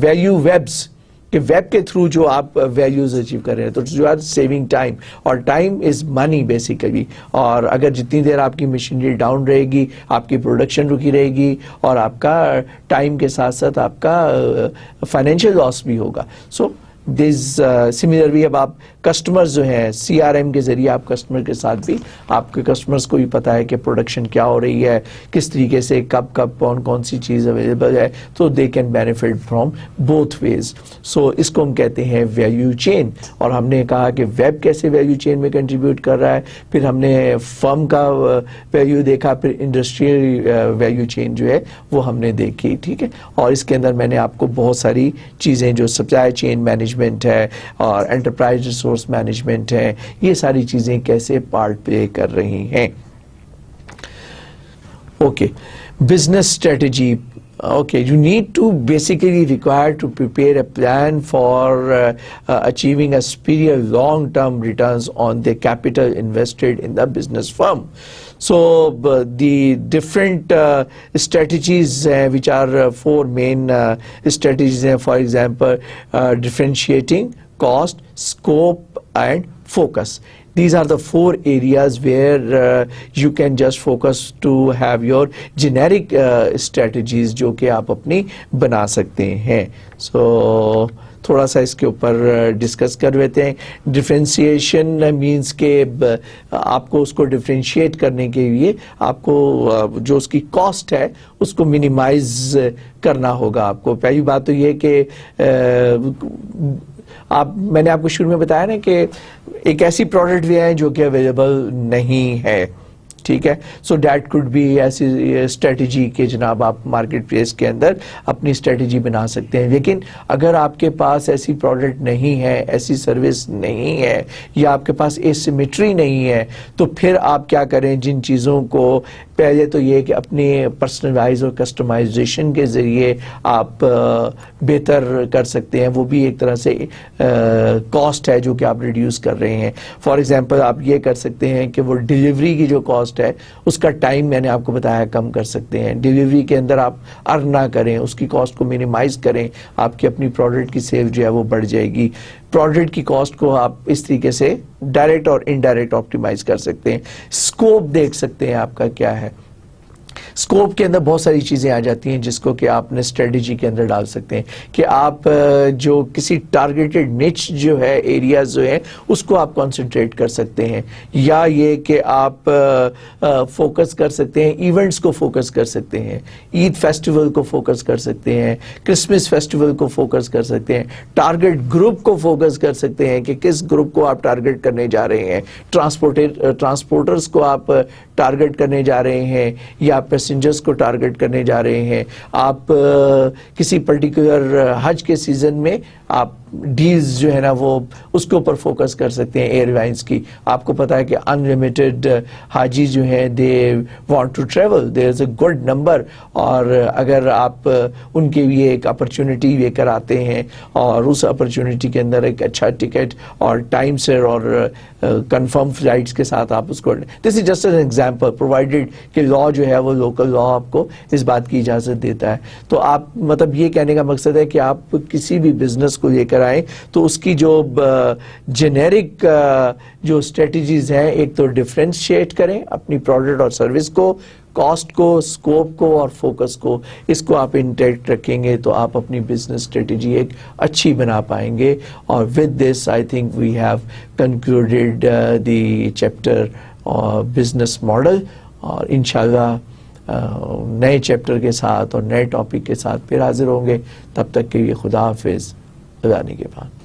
ویلیو ویبس کہ ویب کے تھرو جو آپ ویلیوز اچیو کر رہے ہیں, تو جو آر سیونگ ٹائم, اور ٹائم از منی بیسیکلی. اور اگر جتنی دیر آپ کی مشینری ڈاؤن رہے گی آپ کی پروڈکشن رکی رہے گی, اور آپ کا ٹائم کے ساتھ ساتھ آپ کا فائنینشیل لاس بھی ہوگا. سو دس سملرلی اب آپ کسٹمرز جو ہیں سی آر ایم کے ذریعے آپ کسٹمر کے ساتھ بھی, آپ کے کسٹمرز کو بھی پتا ہے کہ پروڈکشن کیا ہو رہی ہے, کس طریقے سے کب کون سی چیز اویلیبل ہے, تو they can benefit from both ways. So اس کو ہم کہتے ہیں ویلیو چین. اور ہم نے کہا کہ ویب کیسے ویلیو چین میں کنٹریبیوٹ کر رہا ہے, پھر ہم نے فرم کا ویلیو دیکھا, پھر انڈسٹریل ویلیو چین جو ہے وہ ہم نے دیکھی. ٹھیک ہے, اور اس کے اندر میں نے آپ کو بہت ساری چیزیں جو سپلائی چین مینجمنٹ ہے اور انٹرپرائز ریسورس مینجمنٹ ہے, یہ ساری چیزیں کیسے پارٹ پلے کر رہی ہیں. Okay, business strategy. Okay, you need to basically require to prepare a plan for achieving a superior long-term returns on the capital invested in the business firm. So the different strategies which are four main strategies, for example, differentiating, cost, scope and focus. These are the four areas where you can just focus to have your generic strategies جو کہ آپ اپنی بنا سکتے ہیں. So تھوڑا سا اس کے اوپر ڈسکس کر لیتے ہیں. ڈفرینسیشن مینس کہ آپ کو اس کو ڈفرینشیٹ کرنے کے لیے آپ کو جو اس کی کاسٹ ہے اس کو منیمائز کرنا ہوگا. آپ کو پہلی بات تو یہ کہ میں نے آپ کو شروع میں بتایا نا کہ ایک ایسی پروڈکٹ بھی ہے جو کہ اویلیبل نہیں ہے. ٹھیک ہے, سو دیٹ کوڈ بی ایسی اسٹریٹجی کہ جناب آپ مارکیٹ پلیس کے اندر اپنی اسٹریٹجی بنا سکتے ہیں. لیکن اگر آپ کے پاس ایسی پروڈکٹ نہیں ہے, ایسی سروس نہیں ہے, یا آپ کے پاس ایسیمیٹری نہیں ہے, تو پھر آپ کیا کریں, جن چیزوں کو پہلے تو یہ کہ اپنے پرسنلائز اور کسٹمائزیشن کے ذریعے آپ بہتر کر سکتے ہیں. وہ بھی ایک طرح سے کاسٹ ہے جو کہ آپ ریڈیوس کر رہے ہیں. فار ایگزامپل آپ یہ کر سکتے ہیں کہ وہ ڈیلیوری کی جو کاسٹ ہے اس کا ٹائم میں نے آپ کو بتایا کم کر سکتے ہیں. ڈیلیوری کے اندر آپ ارن نہ کریں, اس کی کاسٹ کو منیمائز کریں, آپ کی اپنی پروڈکٹ کی سیل جو ہے وہ بڑھ جائے گی. پروڈکٹ کی کاسٹ کو آپ اس طریقے سے ڈائریکٹ اور انڈائریکٹ آپٹیمائز کر سکتے ہیں. اسکوپ دیکھ سکتے ہیں آپ کا کیا ہے. اسکوپ کے اندر بہت ساری چیزیں آ جاتی ہیں جس کو کہ آپ نے اسٹریٹجی کے اندر ڈال سکتے ہیں کہ آپ جو کسی ٹارگیٹڈ نچ جو ہے, ایریاز جو ہیں اس کو آپ کنسنٹریٹ کر سکتے ہیں, یا یہ کہ آپ فوکس کر سکتے ہیں, ایونٹس کو فوکس کر سکتے ہیں, عید فیسٹیول کو فوکس کر سکتے ہیں, کرسمس فیسٹیول کو فوکس کر سکتے ہیں, ٹارگیٹ گروپ کو فوکس کر سکتے ہیں کہ کس گروپ کو آپ ٹارگیٹ کرنے جا رہے ہیں. ٹرانسپورٹرز کو آپ ٹارگیٹ کرنے جا رہے ہیں, یا پیسنجرز کو ٹارگیٹ کرنے جا رہے ہیں. آپ کسی پرٹیکولر حج کے سیزن میں آپ ڈیلز جو ہے نا وہ اس کے اوپر فوکس کر سکتے ہیں ایئر لائنس کی. آپ کو پتا ہے کہ انلمیٹڈ حاجی جو ہیں they want to travel, there is a good number, اور اگر آپ ان کے لیے ایک اپرچونٹی لے کر آتے ہیں اور اس اپرچونٹی کے اندر ایک اچھا ٹکٹ اور ٹائم سے اور کنفرم فلائٹس کے ساتھ آپ اس کو, this is just an example provided کہ لا جو ہے وہ لوکل لا آپ کو اس بات کی اجازت دیتا ہے. تو آپ مطلب یہ کہنے کا مقصد ہے کہ آپ کسی بھی بزنس کو لے کر آئیں تو اس کی جو جنیرک جو اسٹریٹجیز ہیں, ایک تو ڈفرینشیٹ کریں اپنی پروڈکٹ اور سروس کو, کاسٹ کو, اسکوپ کو اور فوکس کو, اس کو آپ انٹیکٹ رکھیں گے تو آپ اپنی بزنس اسٹریٹجی ایک اچھی بنا پائیں گے. اور with this I think we have concluded the chapter business model, اور انشاءاللہ نئے چیپٹر کے ساتھ اور نئے ٹاپک کے ساتھ پھر حاضر ہوں گے. تب تک کے لیے خدا حافظ, خدا نگہبان.